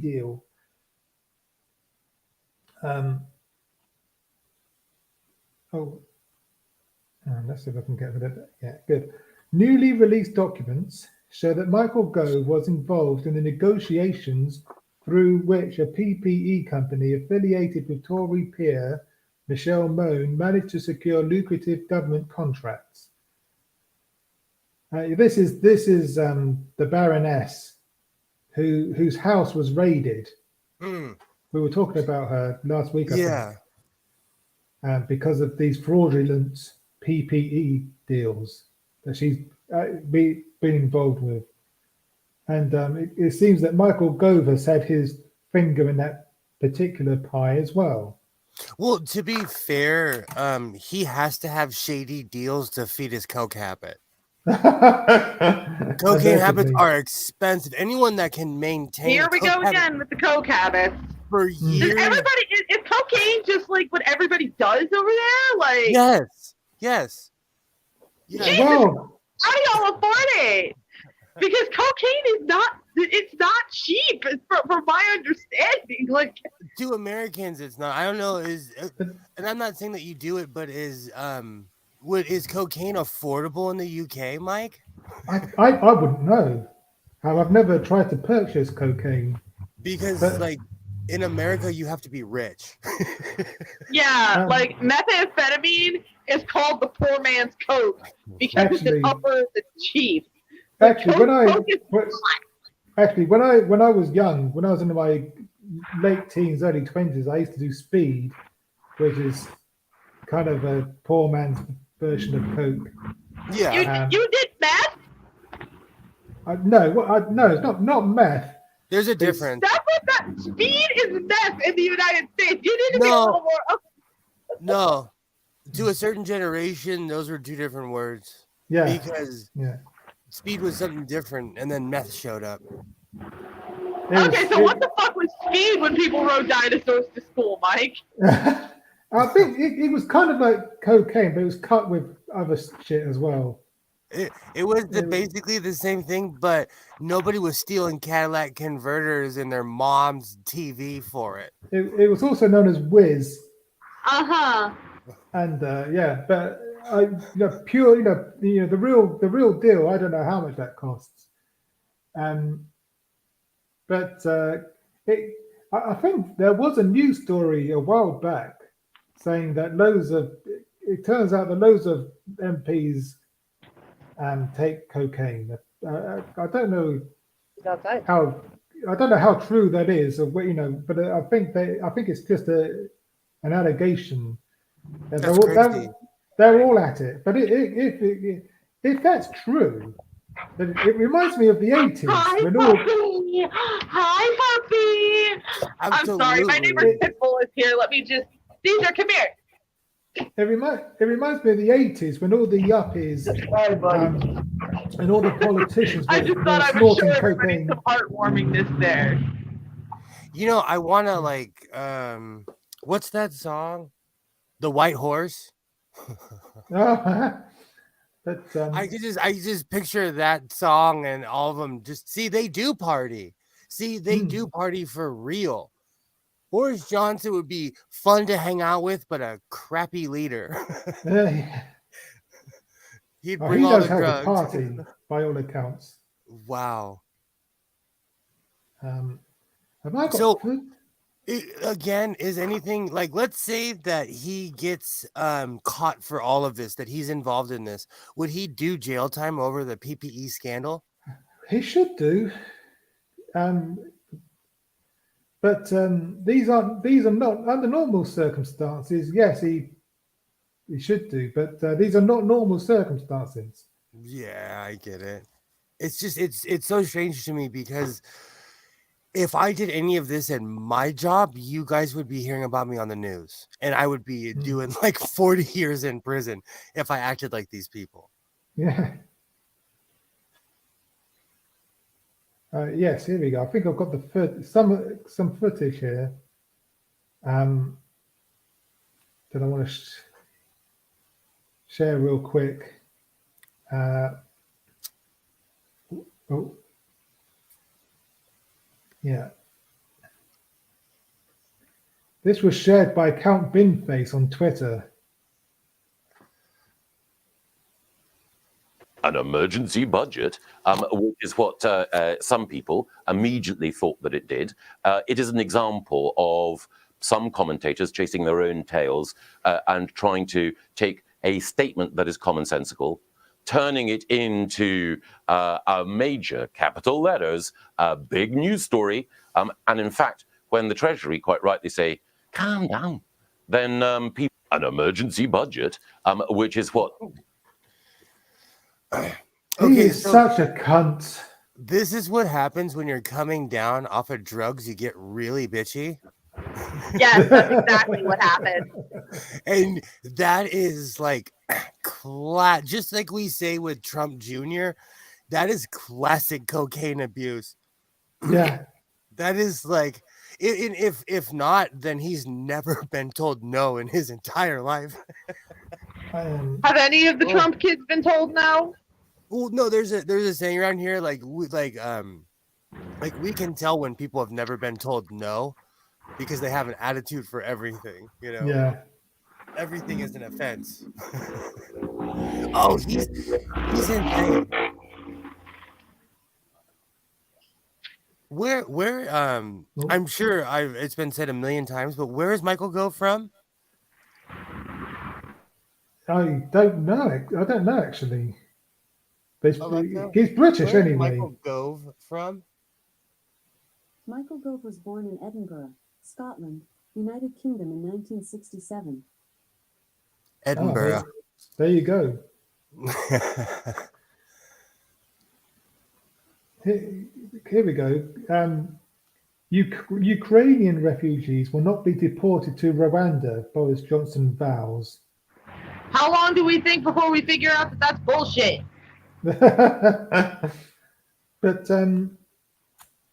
deal. Let's see if I can get rid of it. Yeah, good. Newly released documents show that Michael Gove was involved in the negotiations through which a PPE company affiliated with Tory peer Michelle Mone managed to secure lucrative government contracts. This is the Baroness whose house was raided. We were talking about her last week, I think, because of these fraudulent PPE deals that she's been involved with. And it seems that Michael Gove has had his finger in that particular pie as well. Well, to be fair, he has to have shady deals to feed his coke habit. Cocaine habits are expensive. Anyone that can maintain Here we go again with the coke habits. For years. Is cocaine just like what everybody does over there? Like yes. Jesus, Well, how do y'all afford it? Because cocaine is not cheap from my understanding. Like to Americans it's not. I don't know, and I'm not saying that you do it, but is cocaine affordable in the UK, Mike? I wouldn't know. I've never tried to purchase cocaine. Because like in America you have to be rich. yeah, like methamphetamine is called the poor man's coke because it's upper the cheap. Actually, when I was young, when I was in my late teens, early 20s, I used to do speed, which is kind of a poor man's version of coke. Yeah. You did meth? No, it's not meth. There's a difference. That's what that speed is meth in the United States. You need to be a little more. No, to a certain generation, those were two different words. Yeah. Because speed was something different, and then meth showed up. What the fuck was speed when people rode dinosaurs to school, Mike? I think it was kind of like cocaine, but it was cut with other shit as well. It was basically the same thing, but nobody was stealing Cadillac converters in their mom's TV for it. It was also known as whiz. And but pure, the real deal. I don't know how much that costs. But I think there was a news story a while back saying that it turns out that loads of MPs take cocaine. I don't know He's outside. how true that is, or you know, but I think it's just an allegation. That's They're all, crazy. they're all at it. But if that's true, then it reminds me of the 80s Hi, when all puppy. Hi, puppy. I'm sorry, my neighbor Absolutely. Pitbull is here. Let me just. Caesar, come here. it reminds me of the 80s when all the yuppies Hi, buddy. and all the politicians I were, just thought I would show snorting everybody cocaine. some heartwarmingness there. You know, I want to like, what's that song? The White Horse. But I just picture that song and all of them. Just see, they do party. See, they do party for real. Boris Johnson would be fun to hang out with, but a crappy leader. He'd bring he all knows the how to drugs. party by all accounts. Wow. Have I got So- food? Again, is anything like, let's say that he gets caught for all of this, that he's involved in this, would he do jail time over the PPE scandal? He should do. But these are not under normal circumstances. Yes, he should do, but these are not normal circumstances. Yeah, I get it. It's just it's so strange to me because if I did any of this in my job, you guys would be hearing about me on the news, and I would be doing like 40 years in prison if I acted like these people. Yeah. Yes, here we go. I think I've got some footage here. That I want to share real quick. Yeah. This was shared by Count Binface on Twitter. An emergency budget, which is what some people immediately thought that it did. It is an example of some commentators chasing their own tails and trying to take a statement that is commonsensical, turning it into a major capital letters, a big news story. And in fact, when the Treasury quite rightly say, calm down, then people, an emergency budget, which is what... He is such a cunt. This is what happens when you're coming down off of drugs. You get really bitchy. Yes, that's exactly what happened. And that is like just like we say with Trump Jr., that is classic cocaine abuse. Yeah. That is like, if not, then he's never been told no in his entire life. Have any of the Trump kids been told no? Well, no, there's a saying around here like we can tell when people have never been told no because they have an attitude for everything, you know. Yeah. Everything is an offense. Oh, he's insane. Where I'm sure it's been said a million times, but where is Michael Gove from? I don't know. I don't know actually. But he's British Where is anyway. Michael Gove from? Michael Gove was born in Edinburgh, Scotland, United Kingdom in 1967. Edinburgh. There you go. Here we go. Ukrainian refugees will not be deported to Rwanda, Boris Johnson vows. How long do we think before we figure out that that's bullshit? But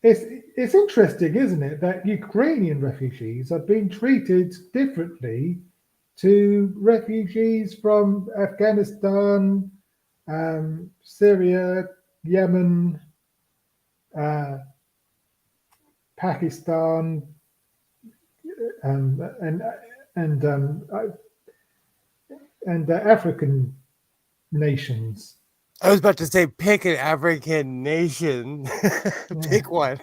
it's interesting, isn't it, that Ukrainian refugees are being treated differently to refugees from Afghanistan, Syria, Yemen, Pakistan, and African nations. I was about to say, pick an African nation. Pick one.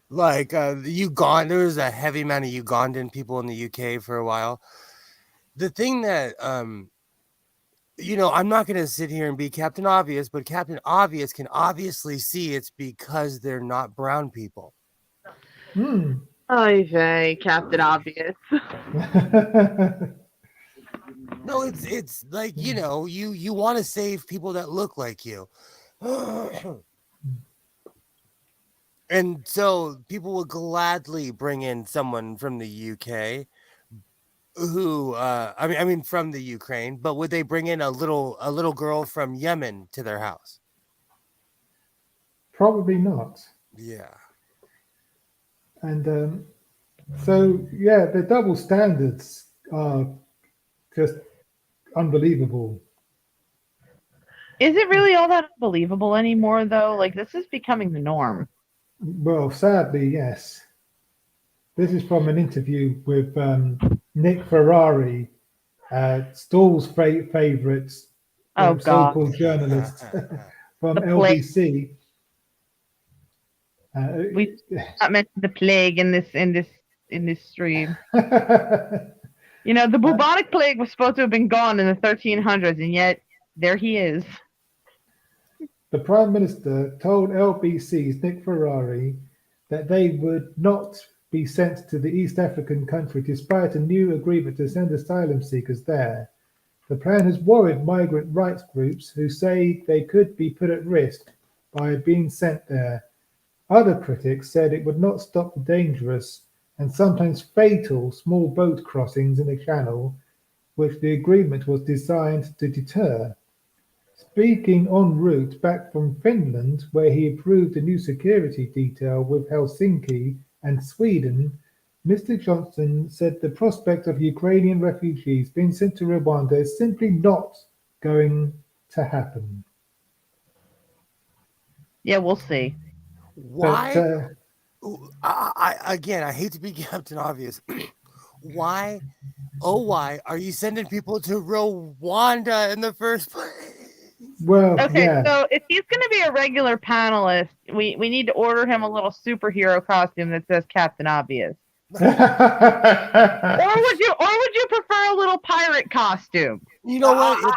Like Uganda, there was a heavy amount of Ugandan people in the UK for a while. The thing that I'm not going to sit here and be Captain Obvious, but Captain Obvious can obviously see it's because they're not brown people. Hmm. Oy vey, Captain Obvious. No, it's like, you want to save people that look like you. And so people will gladly bring in someone from the UK who I mean from the Ukraine, but would they bring in a little girl from Yemen to their house? Probably not. Yeah. And so, yeah, the double standards are just unbelievable. Is it really all that unbelievable anymore, though? Like, this is becoming the norm. Well, sadly, yes. This is from an interview with Nick Ferrari, Stall's favourite Oh, God. so-called journalist from The plague. LBC. We not mention the plague in this stream. The bubonic plague was supposed to have been gone in the 1300s, and yet there he is. The Prime Minister told LBC's Nick Ferrari that they would not be sent to the East African country despite a new agreement to send asylum seekers there. The plan has worried migrant rights groups who say they could be put at risk by being sent there. Other critics said it would not stop the dangerous and sometimes fatal small boat crossings in the channel, which the agreement was designed to deter. Speaking en route back from Finland, where he approved a new security detail with Helsinki and Sweden, Mr. Johnson said the prospect of Ukrainian refugees being sent to Rwanda is simply not going to happen. Yeah, we'll see. Why? I hate to be Captain Obvious. Why? Oh, why are you sending people to Rwanda in the first place? Well, Okay, yeah. so if he's going to be a regular panelist, we need to order him a little superhero costume that says Captain Obvious. Or would you prefer a little pirate costume? You know what?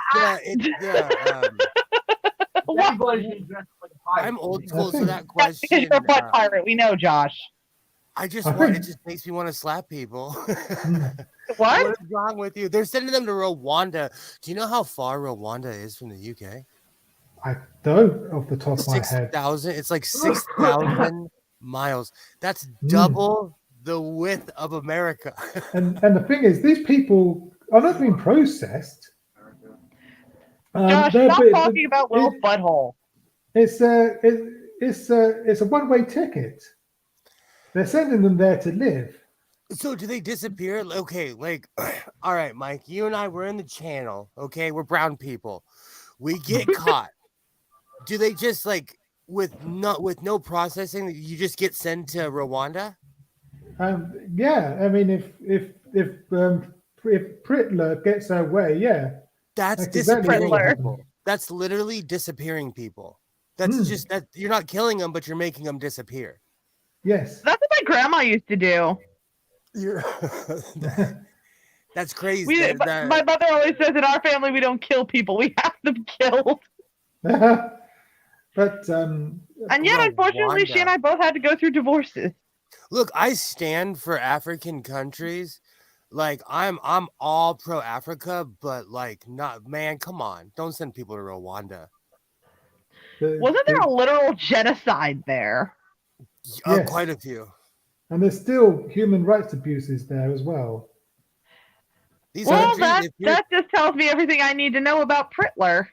Everybody should dress like a pirate. I'm old school, so that That's because question. you're a butt pirate. We know, Josh. It just makes me want to slap people. What? What is wrong with you? They're sending them to Rwanda. Do you know how far Rwanda is from the UK? I don't off the top of my head. 6,000. It's like 6,000 miles. That's double the width of America. and the thing is, these people are not being processed. Josh, stop talking about Will's butthole. It's a one-way ticket. They're sending them there to live. So do they disappear? Okay, like, all right, Mike, you and I, we're in the channel. Okay, we're brown people. We get caught. Do they just like with no processing? You just get sent to Rwanda? Yeah, I mean, if Pritler gets her way, yeah, that's disappearing exactly people. That's literally disappearing people. That's just that you're not killing them, but you're making them disappear. Yes, that's what my grandma used to do. That's crazy. My mother always says in our family we don't kill people; we have them killed. But and yet, unfortunately, she and I both had to go through divorces. Look, I stand for African countries. Like I'm all pro Africa, but like not, man, come on. Don't send people to Rwanda. Wasn't there a literal genocide there? Yes. Quite a few. And there's still human rights abuses there as well. That just tells me everything I need to know about Pritler.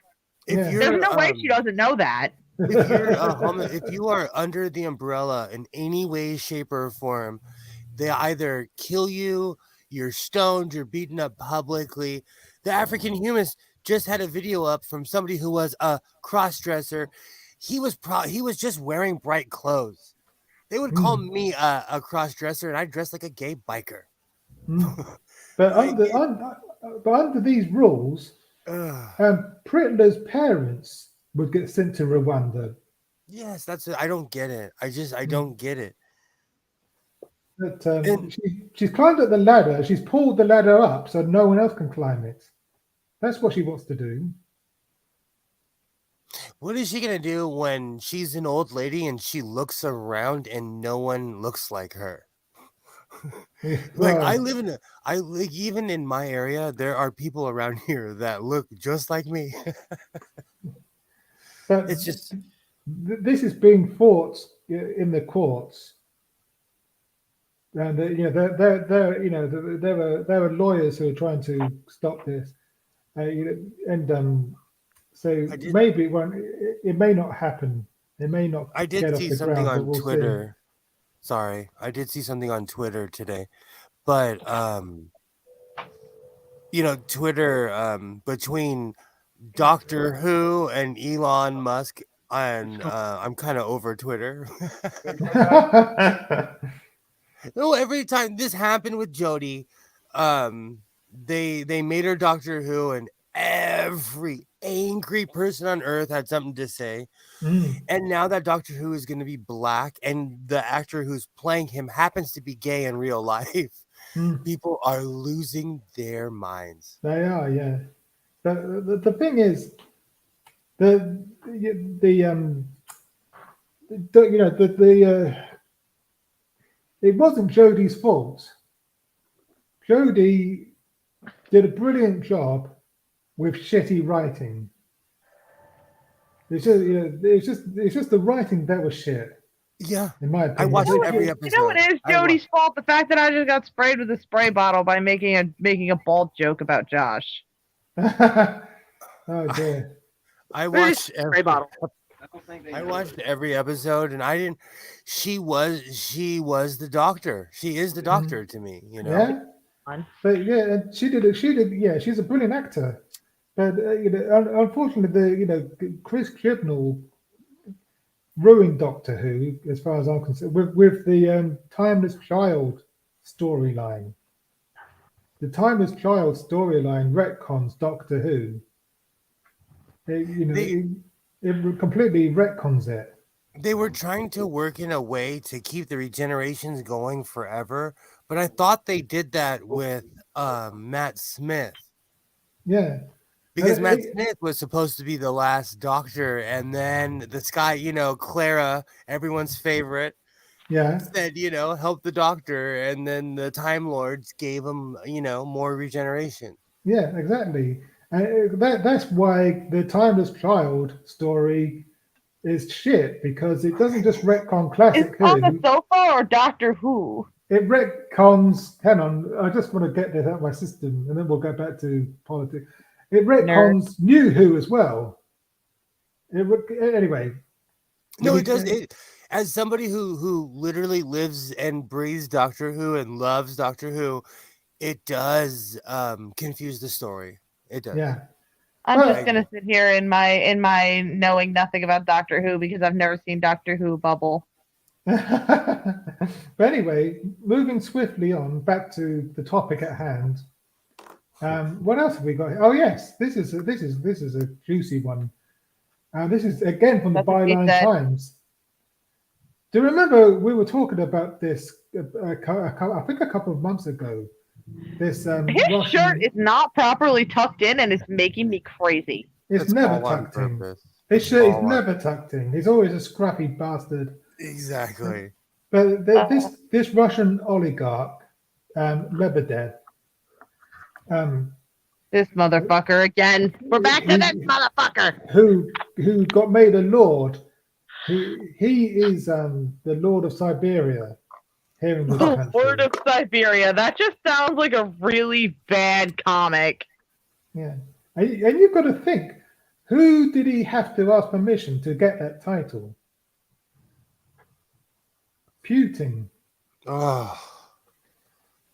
There's no way she doesn't know that. If you are under the umbrella in any way, shape, or form, they either kill you, you're stoned, you're beaten up publicly. The African Humanist just had a video up from somebody who was a cross-dresser. He was just wearing bright clothes. They would call me a cross-dresser, and I dress like a gay biker. But under these rules, Pritler's parents would get sent to Rwanda. Yes, I don't get it. I don't get it. But she's climbed up the ladder. She's pulled the ladder up so no one else can climb it. That's what she wants to do. What is she gonna do when she's an old lady and she looks around and no one looks like her? Yeah, Like I well, live in even in my area, there are people around here that look just like me. but It's just this is being fought in the courts, and there are lawyers who are trying to stop this, so I did maybe it may not happen. It may not I did get off see the something ground, but on we'll see. Twitter. Sorry, I did see something on Twitter today, but Twitter between Doctor Who and Elon Musk, and I'm kind of over Twitter. No, every time this happened with Jodie, they made her Doctor Who, and every angry person on earth had something to say. Mm, And now that Doctor Who is going to be black, and the actor who's playing him happens to be gay in real life, mm. people are losing their minds. They are, yeah. The thing is, the the it wasn't Jodie's fault. Jodie did a brilliant job with shitty writing. It's just the writing that was shit, Yeah, in my I opinion. watched But, every You episode. know what is I wa- Jody's fault? The fact that I just got sprayed with a spray bottle by making a bald joke about Josh. oh dear. I But it's watched a spray bottle. I watched every episode, and I didn't. She was the Doctor. She is the Doctor to me. Yeah, but yeah, and she did. Yeah, she's a brilliant actor. But unfortunately, Chris Chibnall ruined Doctor Who, as far as I'm concerned, with the Timeless Child storyline. The Timeless Child storyline retcons Doctor Who. It completely retcons it. They were trying to work in a way to keep the regenerations going forever, but I thought they did that with Matt Smith, Yeah. because Matt Smith was supposed to be the last Doctor, and then this guy, Clara, everyone's favorite, Yeah. said, help the Doctor, and then the Time Lords gave him, more regeneration. Yeah, exactly. And that's why the Timeless Child story is shit, because it doesn't just retcon Is classic it on the Who. sofa or Doctor Who? It retcons. Hang on, I just want to get this out of my system, and then we'll go back to politics. It retcons New Who as well. Anyway. No, it does. As somebody who literally lives and breathes Doctor Who and loves Doctor Who, it does confuse the story. It does. Yeah. I'm just gonna sit here in my knowing nothing about Doctor Who because I've never seen Doctor Who bubble. But anyway, moving swiftly on back to the topic at hand. What else have we got here? Oh yes, this is a juicy one. This is again from the Byline Times. Do you remember we were talking about this? I think a couple of months ago. This his shirt is not properly tucked in, and it's making me crazy. It's never tucked in. His shirt is never tucked in. He's always a scrappy bastard. Exactly. But this Russian oligarch, Lebedev, this motherfucker again. We're back to this motherfucker who got made a lord. He is the Lord of Siberia here in this country. Lord of Siberia. That just sounds like a really bad comic. Yeah, and you've got to think, who did he have to ask permission to get that title? Putin. Oh.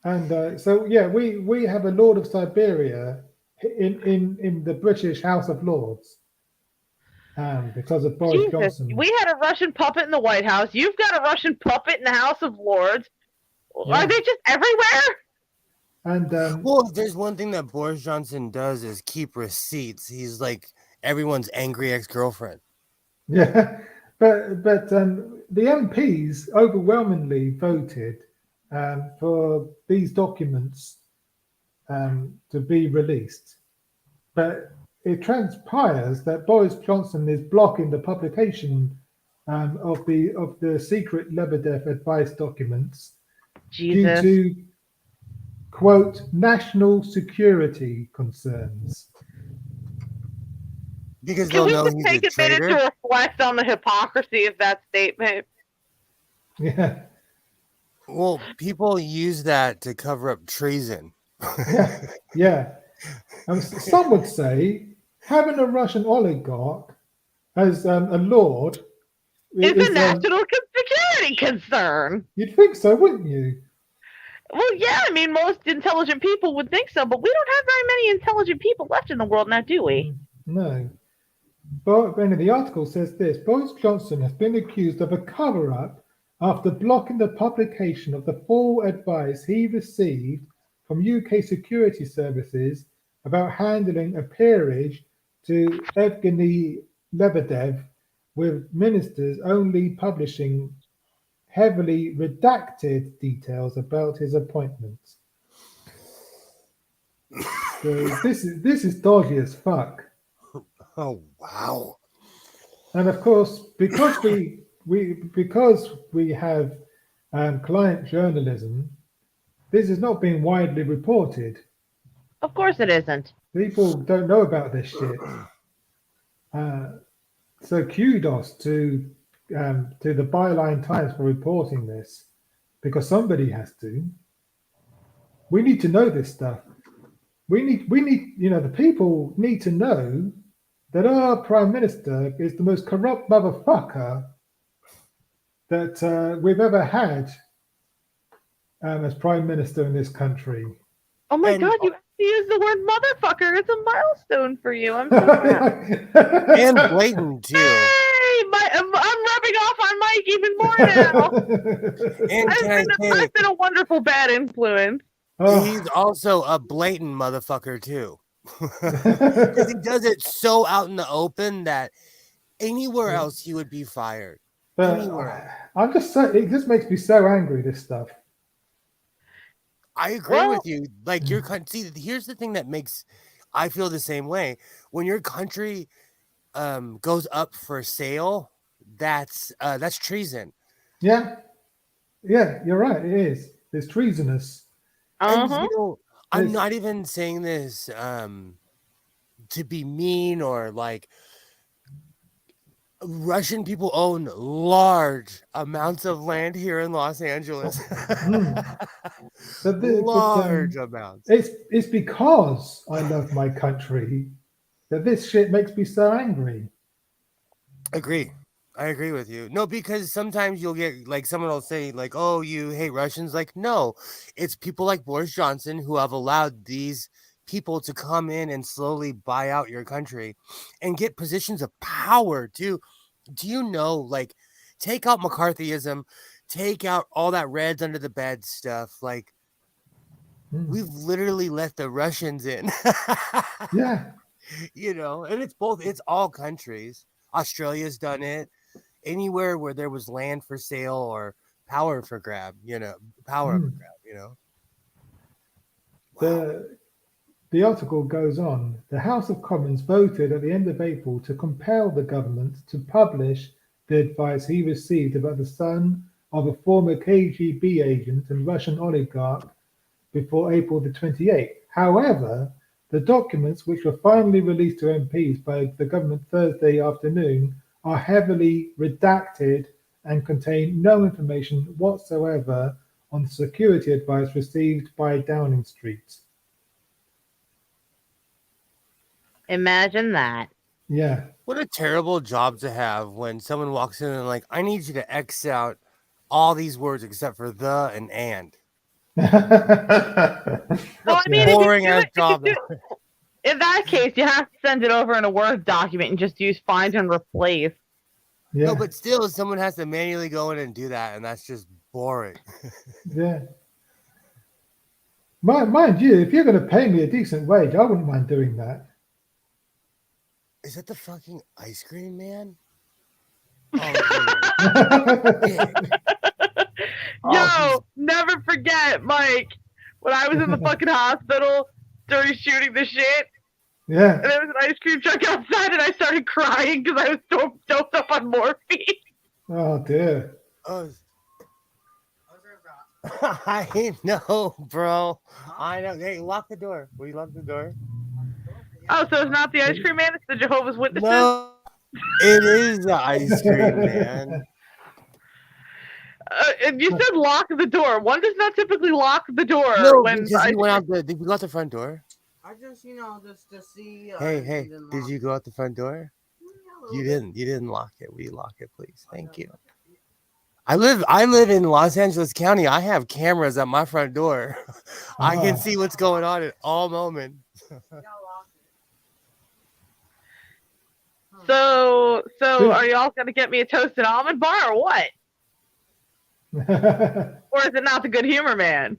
And so yeah, we have a Lord of Siberia in the British House of Lords. Because of Boris Johnson. We had a Russian puppet in the White House. You've got a Russian puppet in the House of Lords. Yeah. Are they just everywhere? And well, if there's one thing that Boris Johnson does is keep receipts. He's like everyone's angry ex-girlfriend. Yeah, but the MPs overwhelmingly voted for these documents to be released. But it transpires that Boris Johnson is blocking the publication of the secret Lebedev advice documents due Jesus. to, quote, national security concerns. Because Can they'll we know just he's take a a minute traitor. to reflect on the hypocrisy of that statement? Yeah, Well, people use that to cover up treason. yeah, yeah. Some would say having a Russian oligarch as a lord It's a is, national security concern. you'd think so, wouldn't you? Well, yeah, I mean, most intelligent people would think so, but we don't have very many intelligent people left in the world now, do we? No. But the article says this: Boris Johnson has been accused of a cover-up after blocking the publication of the full advice he received from UK security services about handling a peerage to Evgeny Lebedev, with ministers only publishing heavily redacted details about his appointments. So this is dodgy as fuck. Oh wow. And of course, because we have client journalism, this is not being widely reported. Of course it isn't. People don't know about this shit. So kudos to the Byline Times for reporting this, because somebody has to. We need to know this stuff. We need the people need to know that our Prime Minister is the most corrupt motherfucker that we've ever had as Prime Minister in this country. Oh my And- God, you have to use the word motherfucker. It's a milestone for you. I'm so proud. And blatant too. Hey, I'm rubbing off on Mike even more now. And can I say, I've been a wonderful bad influence. Oh, he's also a blatant motherfucker too. Because he does it so out in the open that anywhere else he would be fired. but Anywhere. I'm just so, it just makes me so angry, this stuff. I agree Well- with you. Like your country. See, here's the thing that makes I feel the same way. When your country goes up for sale, that's treason. Yeah, you're right. It is. It's treasonous. And, Uh-huh. you know, I'm It's- not even saying this to be mean or like. Russian people own large amounts of land here in Los Angeles. But Large amounts. it's because I love my country that this shit makes me so angry. Agree. I agree with you. No, because sometimes you'll get like someone will say like, "Oh, you hate Russians." Like, no, it's people like Boris Johnson who have allowed these people to come in and slowly buy out your country and get positions of power too. Do you know, like, take out McCarthyism, take out all that Reds under the bed stuff. Like, we've literally let the Russians in. Yeah, You know, and it's all countries. Australia's done it. Anywhere where there was land for sale or power for grab, power for grab. Wow. The article goes on. The House of Commons voted at the end of April to compel the government to publish the advice he received about the son of a former KGB agent and Russian oligarch before April the 28th. However, the documents, which were finally released to MPs by the government Thursday afternoon, are heavily redacted and contain no information whatsoever on the security advice received by Downing Street. Imagine that. Yeah. What a terrible job to have when someone walks in and like, I need you to X out all these words except for the and. Well, I mean, Boring ass job. in that case, you have to send it over in a Word document and just use find and replace. Yeah. No, but still, someone has to manually go in and do that, and that's just boring. Yeah. Mind you, if you're going to pay me a decent wage, I wouldn't mind doing that. Is that the fucking ice cream man? Oh, dude. Yo, never forget, Mike, when I was in the fucking hospital during shooting the shit, Yeah. And there was an ice cream truck outside, and I started crying because I was so doped up on morphine. Oh dear. Oh, I know, bro. I know. Hey, lock the door. Will you lock the door? Oh, so it's not the ice cream man; it's the Jehovah's Witnesses. No, it is the ice cream man. And you said lock the door. One does not typically lock the door No, when because he ice went out the. Did you go out the front door? I just, just to see. Hey, did you go out the front door? You didn't. You didn't lock it. Will you lock it, please? Thank you. I live in Los Angeles County. I have cameras at my front door. I can see what's going on at all moments. So are y'all gonna get me a toasted almond bar or what? Or is it not the Good Humor Man?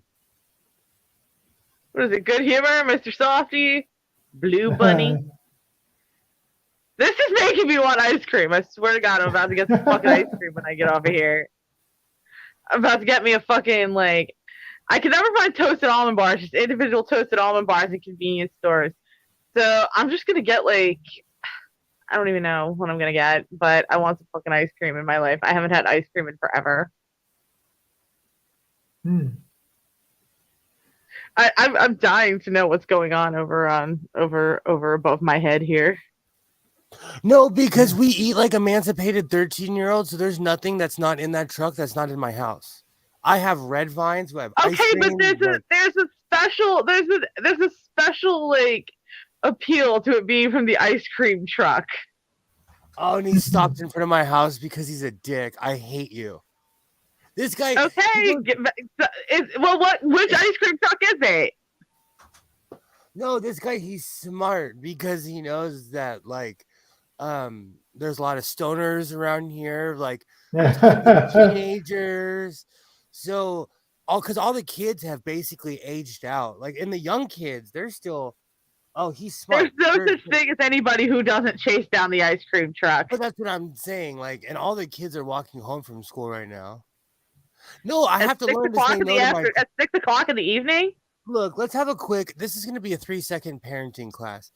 What is it? Good Humor, Mr. Softy, Blue Bunny. This is making me want ice cream. I swear to God, I'm about to get some fucking ice cream when I get off of here. I'm about to get me a fucking, like, I can never find toasted almond bars, just individual toasted almond bars in convenience stores. So I'm just gonna get, like, I don't even know what I'm gonna get, but I want some fucking ice cream in my life. I haven't had ice cream in forever. I'm dying to know what's going on over above my head here. No, because we eat like emancipated 13-year-olds, so there's nothing that's not in that truck that's not in my house. I have red vines. We have ice Okay, but cream, there's a special like appeal to it being from the ice cream truck. Oh, and he stopped in front of my house because he's a dick. I hate you. This guy. Okay, which ice cream truck is it? No, this guy, he's smart because he knows that like there's a lot of stoners around here, like teenagers. So because all the kids have basically aged out. Like in the young kids, they're still he's smart. There's no such thing as anybody who doesn't chase down the ice cream truck. But that's what I'm saying. Like, and all the kids are walking home from school right now. No, I have to learn to say no to my... At 6 o'clock in the evening? Look, let's have a quick... This is going to be a 3-second parenting class.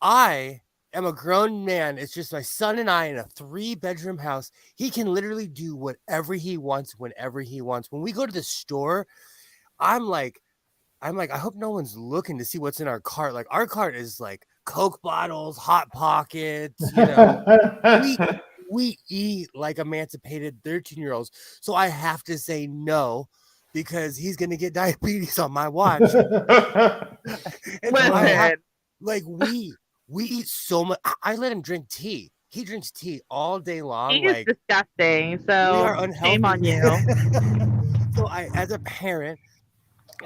I am a grown man. It's just my son and I in a 3-bedroom house. He can literally do whatever he wants, whenever he wants. When we go to the store, I'm like, I hope no one's looking to see what's in our cart. Like, our cart is like Coke bottles, Hot Pockets, you know. We eat like emancipated 13-year-olds. So I have to say no because he's going to get diabetes on my watch. We eat so much. I let him drink tea. He drinks tea all day long. He is disgusting. So we are unhealthy. Shame on you. So as a parent,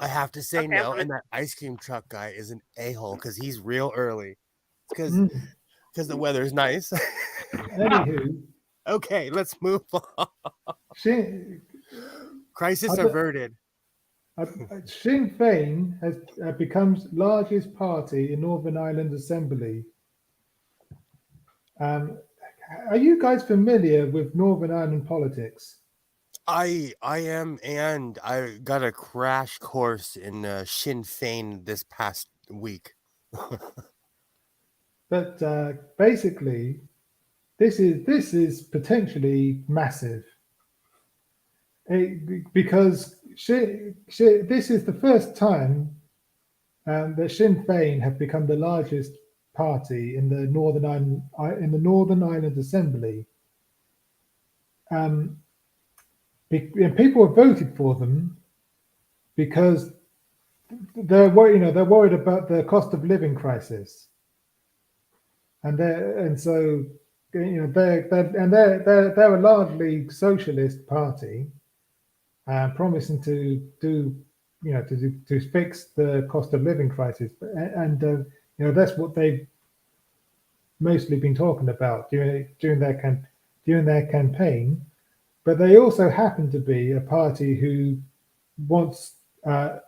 I have to say no. And that ice cream truck guy is an a-hole because he's real early. Because the weather's nice. Anywho, okay, let's move on. Crisis averted. Sinn Féin has becomes largest party in Northern Ireland Assembly. Are you guys familiar with Northern Ireland politics? I am, and I got a crash course in Sinn Féin this past week. But basically, this is potentially massive because this is the first time that Sinn Féin have become the largest party in the Northern Ireland Assembly. And people have voted for them because they're worried about the cost of living crisis. And so they're a largely socialist party, promising to fix the cost of living crisis, and that's what they've mostly been talking about during their campaign. But they also happen to be a party who wants a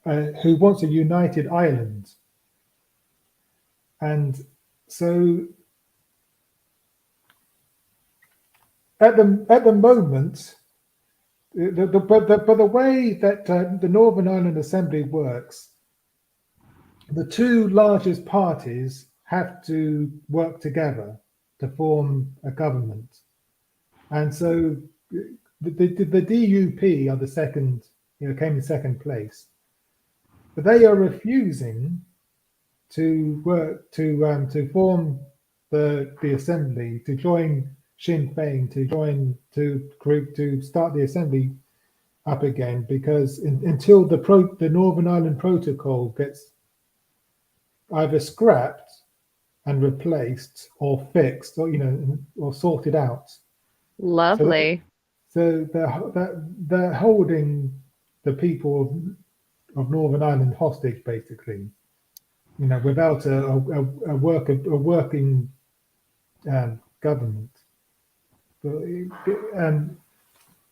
united Ireland. And so at the moment, but the way that the Northern Ireland Assembly works, the two largest parties have to work together to form a government. And so the DUP are the second, came in second place. But they are refusing to work to form the assembly, to join Sinn Féin, to start the assembly up again, because until the Northern Ireland Protocol gets either scrapped and replaced or fixed, or or sorted out. Lovely. So they're holding the people of Northern Ireland hostage, basically. Without a working government. And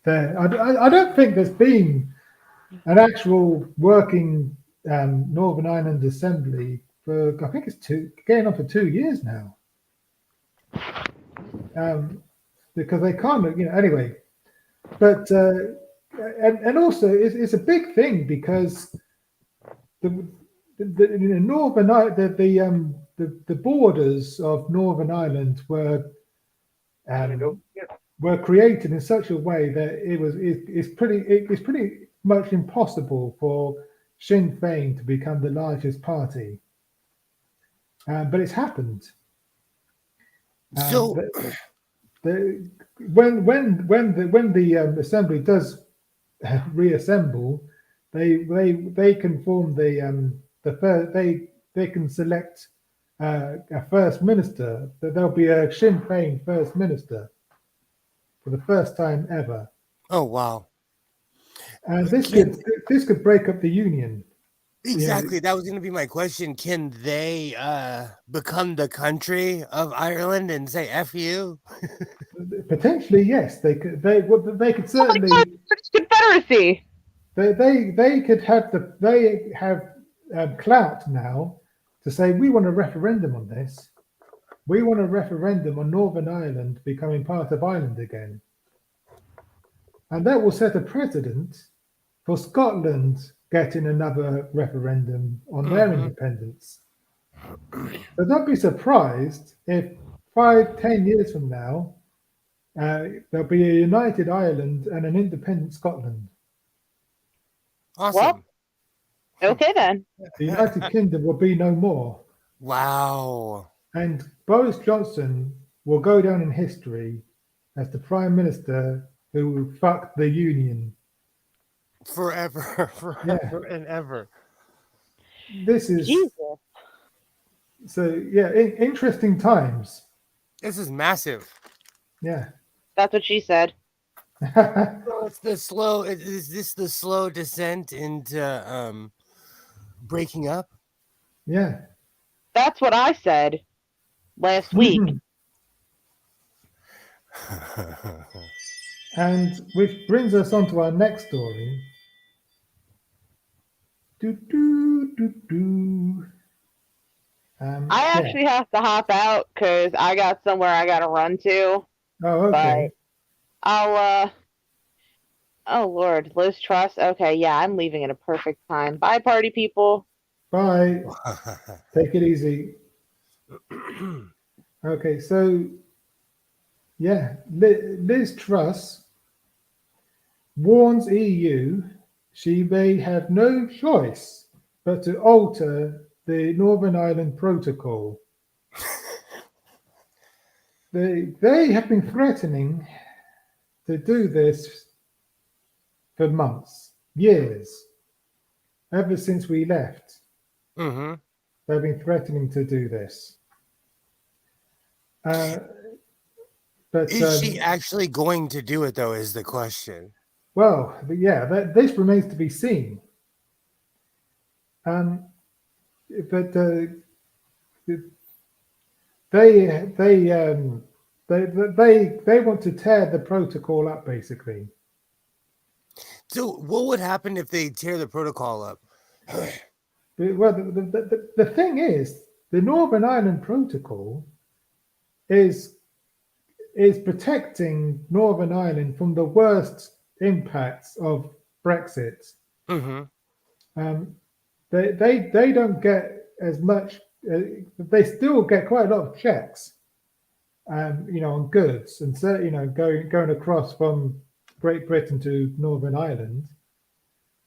I don't think there's been an actual working Northern Ireland Assembly for, I think it's getting on for 2 years now. Because they can't, anyway. But and also it's a big thing, because the borders of Northern Ireland were created in such a way that it's pretty much impossible for Sinn Féin to become the largest party, but it's happened. So when the assembly does reassemble, they can form they can select a first minister. That there'll be a Sinn Féin first minister for the first time ever. oh wow. And this could break up the union. Exactly. That was going to be my question. Can they become the country of Ireland and say "F you"? Potentially, yes. They could certainly. British Confederacy. They could have clout now to say, we want a referendum on this. We want a referendum on Northern Ireland becoming part of Ireland again. And that will set a precedent for Scotland getting another referendum on their independence. So don't be surprised if 5-10 years from now, there'll be a united Ireland and an independent Scotland. Awesome. Well, okay then. The United Kingdom will be no more. Wow. And Boris Johnson will go down in history as the Prime Minister who fucked the Union. Forever and ever. This is Jesus. so interesting times. This is massive. Yeah. That's what she said. So it's the slow. Is this the slow descent into breaking up? Yeah. That's what I said last week. And which brings us on to our next story. I actually have to hop out because I got somewhere I got to run to. Oh, okay. I'll, oh Lord, Liz Truss. Okay, yeah, I'm leaving at a perfect time. Bye, party people. Bye. Take it easy. Okay, so yeah, Liz Truss warns EU she may have no choice but to alter the Northern Ireland Protocol. They have been threatening to do this for months, years, ever since we left. Mm-hmm. They've been threatening to do this. But is she actually going to do it, though, is the question. Well, yeah, this remains to be seen. But they want to tear the protocol up, basically. So, what would happen if they tear the protocol up? Well, the thing is, the Northern Ireland Protocol is protecting Northern Ireland from the worst impacts of Brexit. Mm-hmm. They don't get as much. They still get quite a lot of checks, on goods, and so going across from Great Britain to Northern Ireland,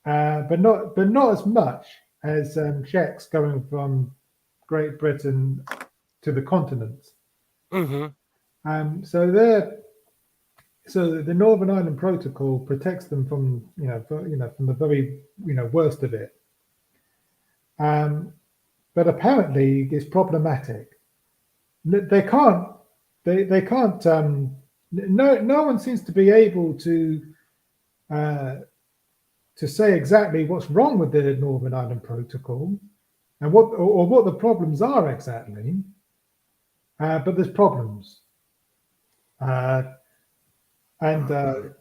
but not as much as checks going from Great Britain to the continent. Mm-hmm. So the Northern Ireland Protocol protects them from from the very worst of it. But apparently it's problematic. They can't. They can't. No one seems to be able to say exactly what's wrong with the Northern Ireland Protocol and what the problems are exactly. But there's problems. And the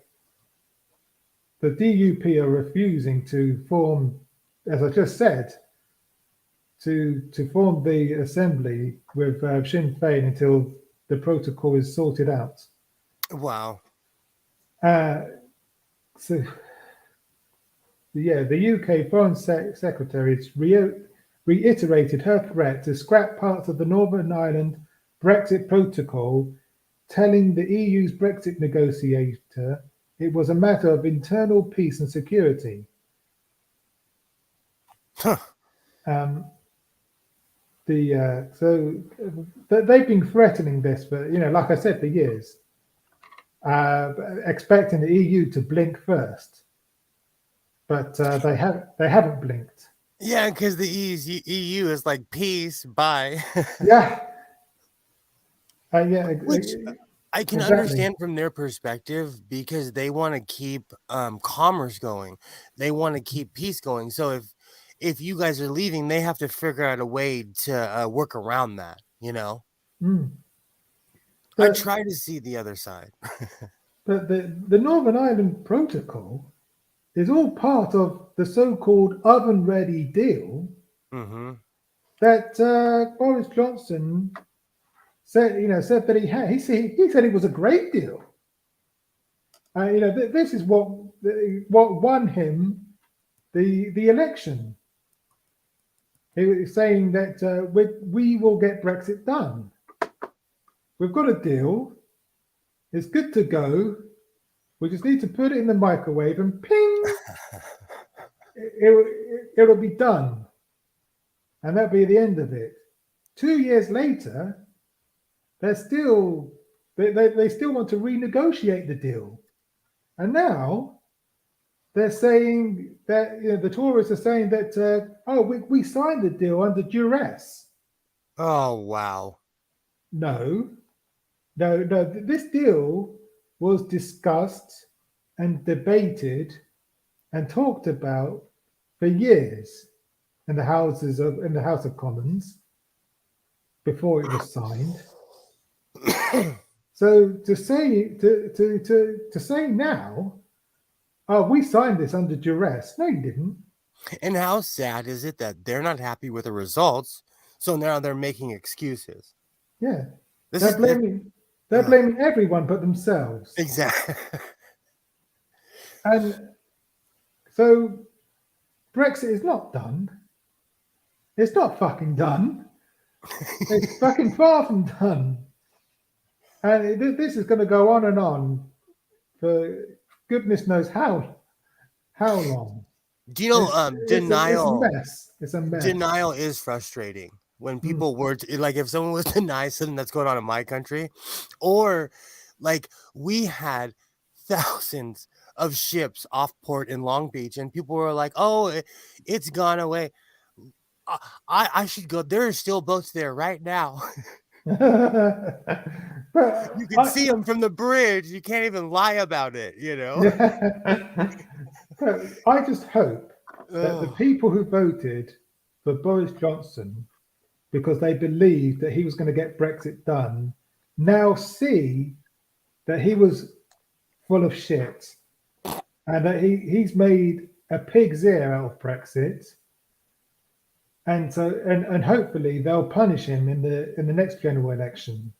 DUP are refusing to form, as I just said, to form the assembly with Sinn Féin until the protocol is sorted out. Wow. So, yeah, the UK Foreign Secretary has reiterated her threat to scrap parts of the Northern Ireland Brexit protocol, telling the EU's Brexit negotiator it was a matter of internal peace and security. Huh. So they've been threatening this for, like I said, for years, expecting the EU to blink first, but they haven't blinked. Yeah, because the EU is like peace, bye. Yeah. Which I can exactly. understand from their perspective, because they want to keep commerce going. They want to keep peace going. So if you guys are leaving, they have to figure out a way to work around that, Mm. I But, try to see the other side. but the Northern Ireland Protocol is all part of the so-called oven-ready deal Mm-hmm. that Boris Johnson said that he had. He said it was a great deal. This is what won him the election. He was saying that we will get Brexit done. We've got a deal. It's good to go. We just need to put it in the microwave and ping, it'll be done. And that'll be the end of it. 2 years later, they still want to renegotiate the deal. And now they're saying that the Tories are saying that we signed the deal under duress. Oh, wow. No. This deal was discussed and debated and talked about for years in the House of Commons before it was signed. So to say now, we signed this under duress. No, you didn't. And how sad is it that they're not happy with the results, so now they're making excuses? Yeah, They're blaming everyone but themselves. Exactly. And so Brexit is not done. It's not fucking done. It's fucking far from done. And this is going to go on and on for goodness knows how long. Do you know denial? It's a mess. Denial is frustrating when people were like, if someone was denied something that's going on in my country, or like we had thousands of ships off port in Long Beach, and people were like, "Oh, it's gone away." I should go. There are still boats there right now. You can see them from the bridge. You can't even lie about it, But I just hope that the people who voted for Boris Johnson because they believed that he was going to get Brexit done now see that he was full of shit and that he's made a pig's ear out of Brexit. And so, and hopefully they'll punish him in the next general election.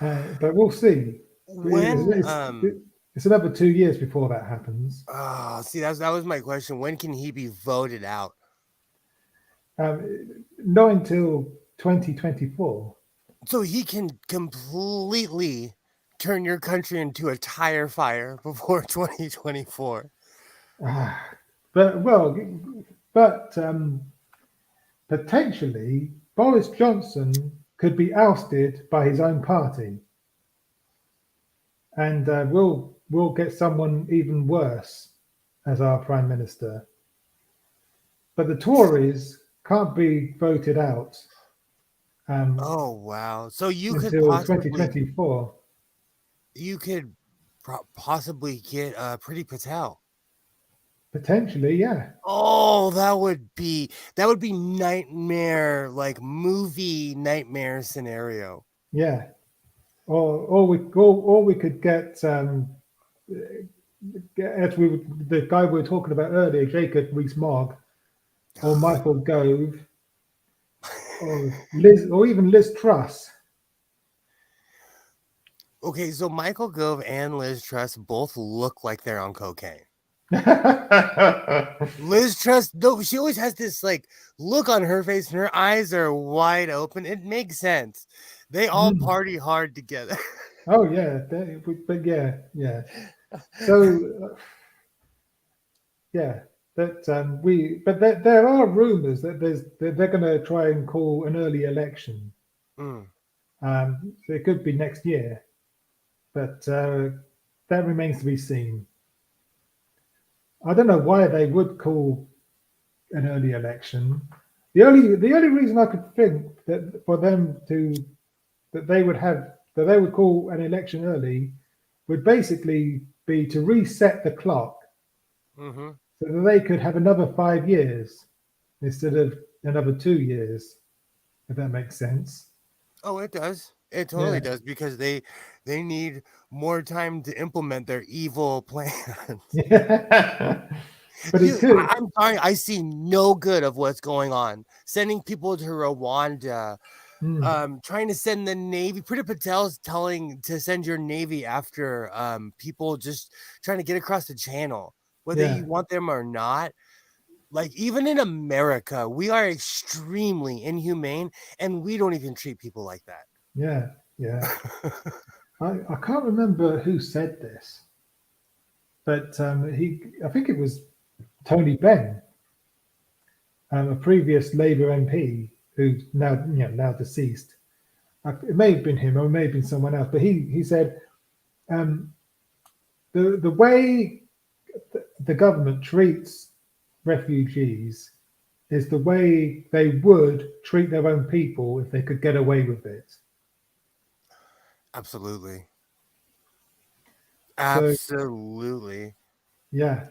But we'll see. It's another 2 years before that happens. See, that was my question. When can he be voted out? Not until 2024. So he can completely turn your country into a tire fire before 2024. But potentially Boris Johnson could be ousted by his own party, and we'll get someone even worse as our prime minister. But the Tories can't be voted out Oh wow! So you could until possibly 2024. possibly get Pretty Patel. Potentially, yeah. Oh, that would be nightmare, like movie nightmare scenario. Yeah, or we could get as the guy we were talking about earlier, Jacob Rees-Mogg, or Michael Gove, or even Liz Truss. Okay, so Michael Gove and Liz Truss both look like they're on cocaine. Liz Truss, though, she always has this like look on her face, and her eyes are wide open. It makes sense. They all party hard together. Oh yeah, but yeah. So yeah, but there are rumors that they're going to try and call an early election. So it could be next year, but that remains to be seen. I don't know why they would call an early election. The only reason I could think that for them that they would call an election early would basically be to reset the clock, so that they could have another 5 years instead of another 2 years, if that makes sense. Oh, it does. It totally does, because they need more time to implement their evil plans. Yeah. But it could. I'm sorry, I see no good of what's going on. Sending people to Rwanda, trying to send the Navy. Priti Patel's telling to send your Navy after people just trying to get across the channel, whether you want them or not. Like, even in America, we are extremely inhumane, and we don't even treat people like that. Yeah. I can't remember who said this, but I think it was Tony Benn, a previous Labour MP who's now deceased. It may have been him, or it may have been someone else, but he said the way the government treats refugees is the way they would treat their own people if they could get away with it. Absolutely. Yeah.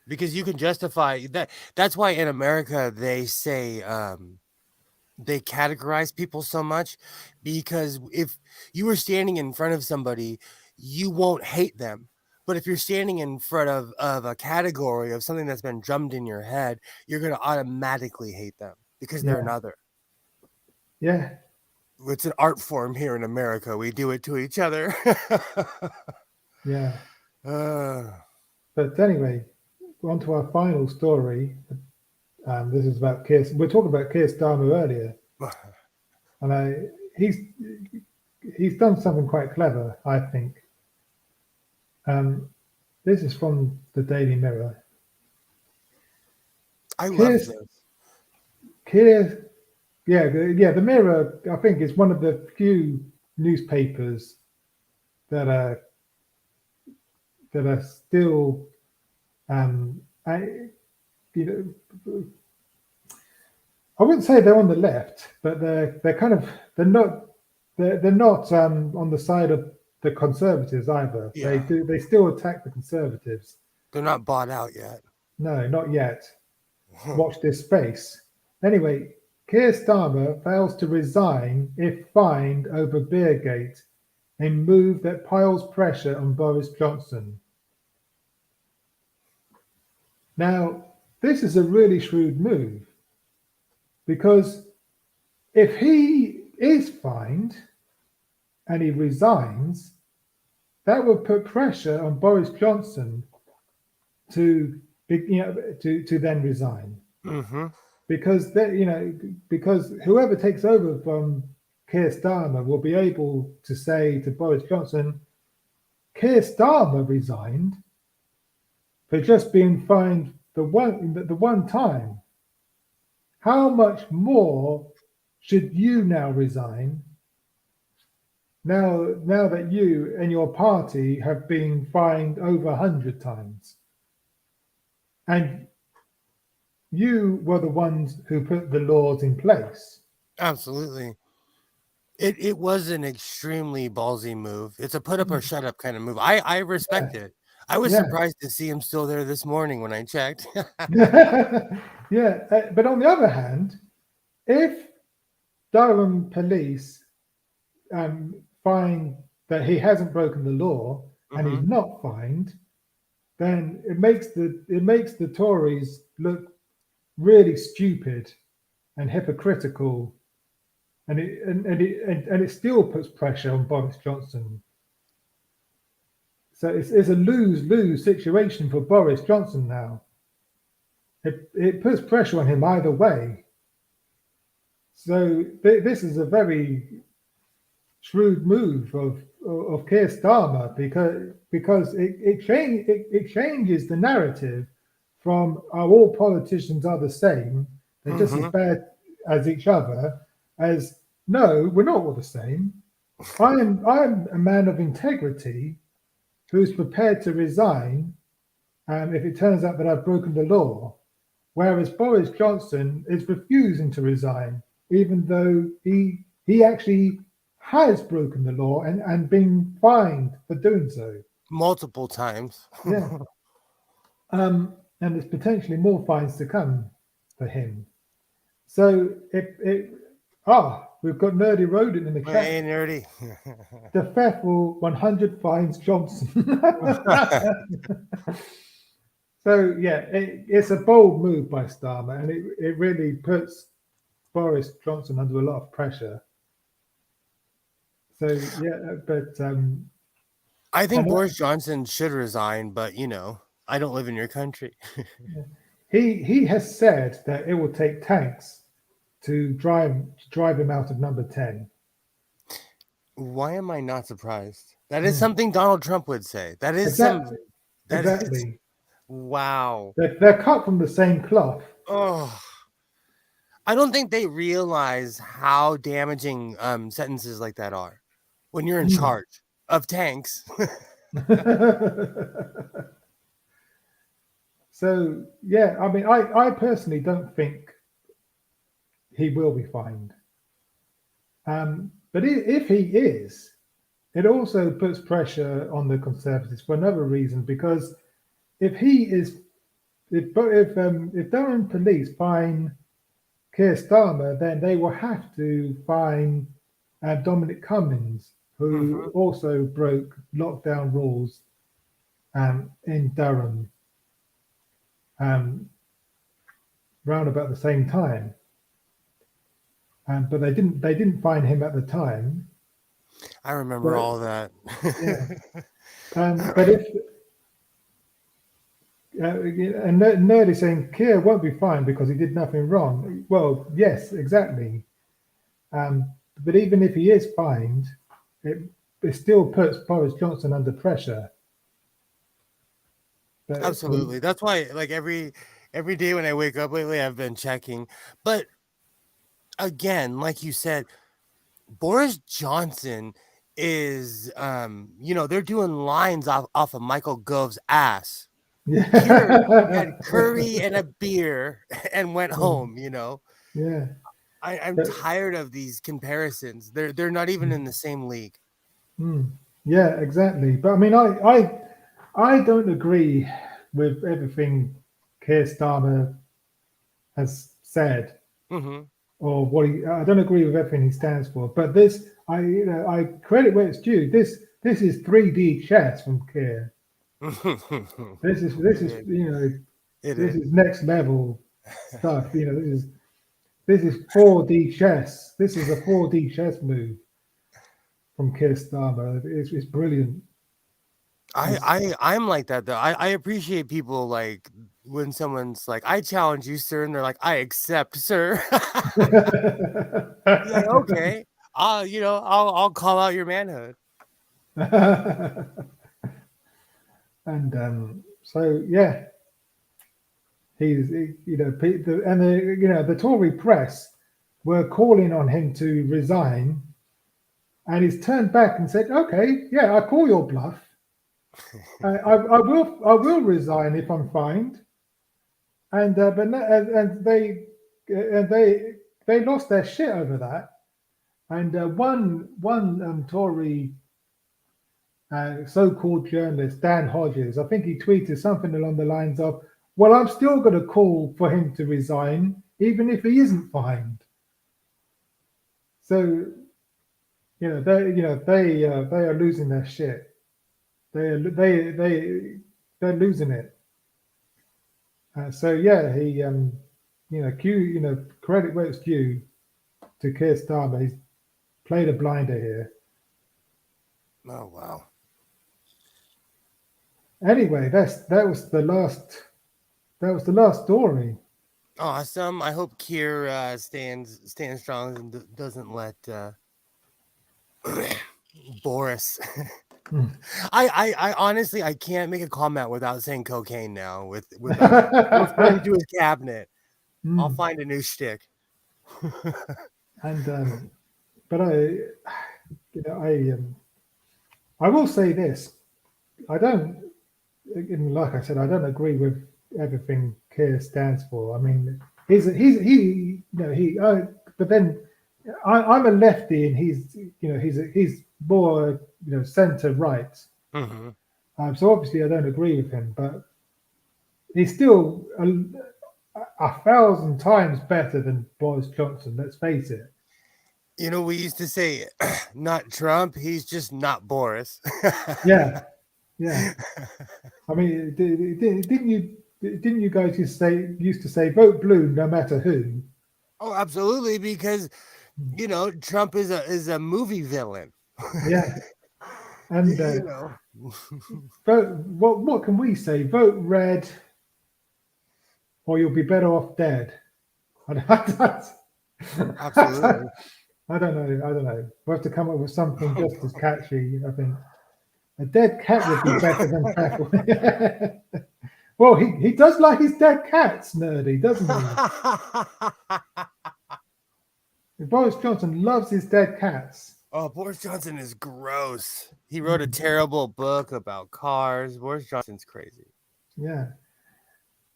Because you can justify that. That's why in America they say they categorize people so much, because if you were standing in front of somebody, you won't hate them. But if you're standing in front of a category of something that's been drummed in your head, you're going to automatically hate them because they're another. Yeah. It's an art form here in America. We do it to each other. Yeah. But anyway, on to our final story. This is about Keir. We're talking about Keir Starmer earlier, and he's done something quite clever, I think. This is from the Daily Mirror. I love this. Keir, the Mirror, I think, is one of the few newspapers that are still, I wouldn't say they're on the left, but they're not on the side of the Conservatives either. Yeah. They still attack the Conservatives. They're not bought out yet. No, not yet. Watch this space. Anyway, Keir Starmer fails to resign if fined over Beergate, a move that piles pressure on Boris Johnson. Now, this is a really shrewd move, because if he is fined and he resigns, that will put pressure on Boris Johnson to then resign. because because whoever takes over from Keir Starmer will be able to say to Boris Johnson, Keir Starmer resigned for just being fined the one time. How much more should you now resign? Now that you and your party have been fined over 100 times, and you were the ones who put the laws in place. Absolutely. It was an extremely ballsy move. It's a put up or shut up kind of move. I respect it. I was Yeah. surprised to see him still there this morning when I checked. Yeah, but on the other hand, if Durham police find that he hasn't broken the law and he's not fined, then it makes the Tories look really stupid and hypocritical, and it still puts pressure on Boris Johnson. So it's a lose-lose situation for Boris Johnson now. It puts pressure on him either way. So this is a very shrewd move of Keir Starmer because it changes the narrative from all politicians are the same, they're just as bad as each other, as no, we're not all the same. I'm a man of integrity who's prepared to resign if it turns out that I've broken the law. Whereas Boris Johnson is refusing to resign, even though he actually has broken the law and been fined for doing so. Multiple times. Yeah. And there's potentially more fines to come for him. So we've got Nerdy Rodent in the chat. Hey, nerdy. The Pfeffel 100 fines Johnson. So yeah, it's a bold move by Starmer, and it really puts Boris Johnson under a lot of pressure. So yeah, but I think Boris Johnson should resign, but I don't live in your country. he has said that it will take tanks to drive him out of number 10. Why am I not surprised? That is something Donald Trump would say. That is exactly. Wow. They're cut from the same cloth. Oh, I don't think they realize how damaging sentences like that are when you're in charge of tanks. So yeah, I mean, I personally don't think he will be fined. But if he is, it also puts pressure on the Conservatives for another reason, because if Durham police fine Keir Starmer, then they will have to fine Dominic Cummings, who also broke lockdown rules in Durham round about the same time. But they didn't fine him at the time. I remember all that. Yeah. But if and Nerdy saying Keir won't be fined because he did nothing wrong. Well, yes, exactly. But even if he is fined, it still puts Boris Johnson under pressure. But, Absolutely. That's why, like every day when I wake up lately, I've been checking. But again, like you said, Boris Johnson is, they're doing lines off of Michael Gove's ass. Yeah. Had curry and a beer and went home. Yeah. I'm tired of these comparisons. They're not even in the same league. Yeah, exactly. But I mean, I don't agree with everything Keir Starmer has said, or what I don't agree with everything he stands for. But this, I credit where it's due. This is 3D chess from Keir. This is this is next level stuff. This is 4D chess. This is a 4D chess move from Keir Starmer. It's brilliant. I'm like that though. I appreciate people like when someone's like, "I challenge you, sir," and they're like, "I accept, sir." You're like, okay, I'll call out your manhood. And so yeah, the Tory press were calling on him to resign, and he's turned back and said, "Okay, yeah, I call your bluff. I will resign if I'm fined." And but no, and they lost their shit over that. And one Tory so-called journalist, Dan Hodges, I think he tweeted something along the lines of, "Well, I'm still going to call for him to resign, even if he isn't fined." So, they are losing their shit. They're losing it. So yeah, he credit where it's due to Keir Starmer. He's played a blinder here. Oh wow. Anyway, that was the last story. Awesome. I hope Keir stands strong and doesn't let Boris. I honestly I can't make a comment without saying cocaine now. Referring to his cabinet, I'll find a new shtick. And but I will say this: I don't, like I said, I don't agree with everything Keir stands for. I mean, but then I'm a lefty, and he's more centre right. Mm-hmm. So obviously I don't agree with him, but he's still a thousand times better than Boris Johnson. Let's face it. We used to say, not Trump. He's just not Boris. Yeah. I mean, didn't you guys used to say vote blue no matter who? Oh, absolutely, because Trump is a movie villain. Yeah. And vote, what can we say? Vote red, or you'll be better off dead. Absolutely. I don't know. We'll have to come up with something just as catchy. I think a dead cat would be better than cat. Well, he does like his dead cats, nerdy, doesn't he? Boris Johnson loves his dead cats. Oh, Boris Johnson is gross. He wrote a terrible book about cars. Boris Johnson's crazy. Yeah.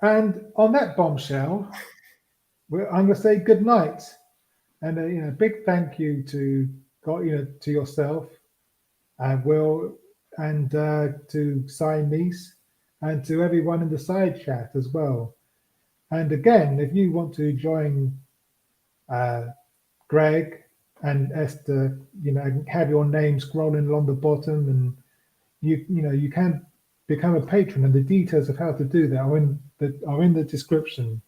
And on that bombshell, I'm going to say good night, and a big thank you to God, to yourself, and Will, and to Siamese, and to everyone in the side chat as well. And again, if you want to join Greg and Esther, have your name scrolling along the bottom, and you can become a patron, and the details of how to do that are in the description.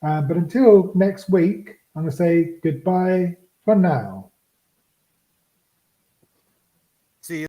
But until next week, I'm going to say goodbye for now.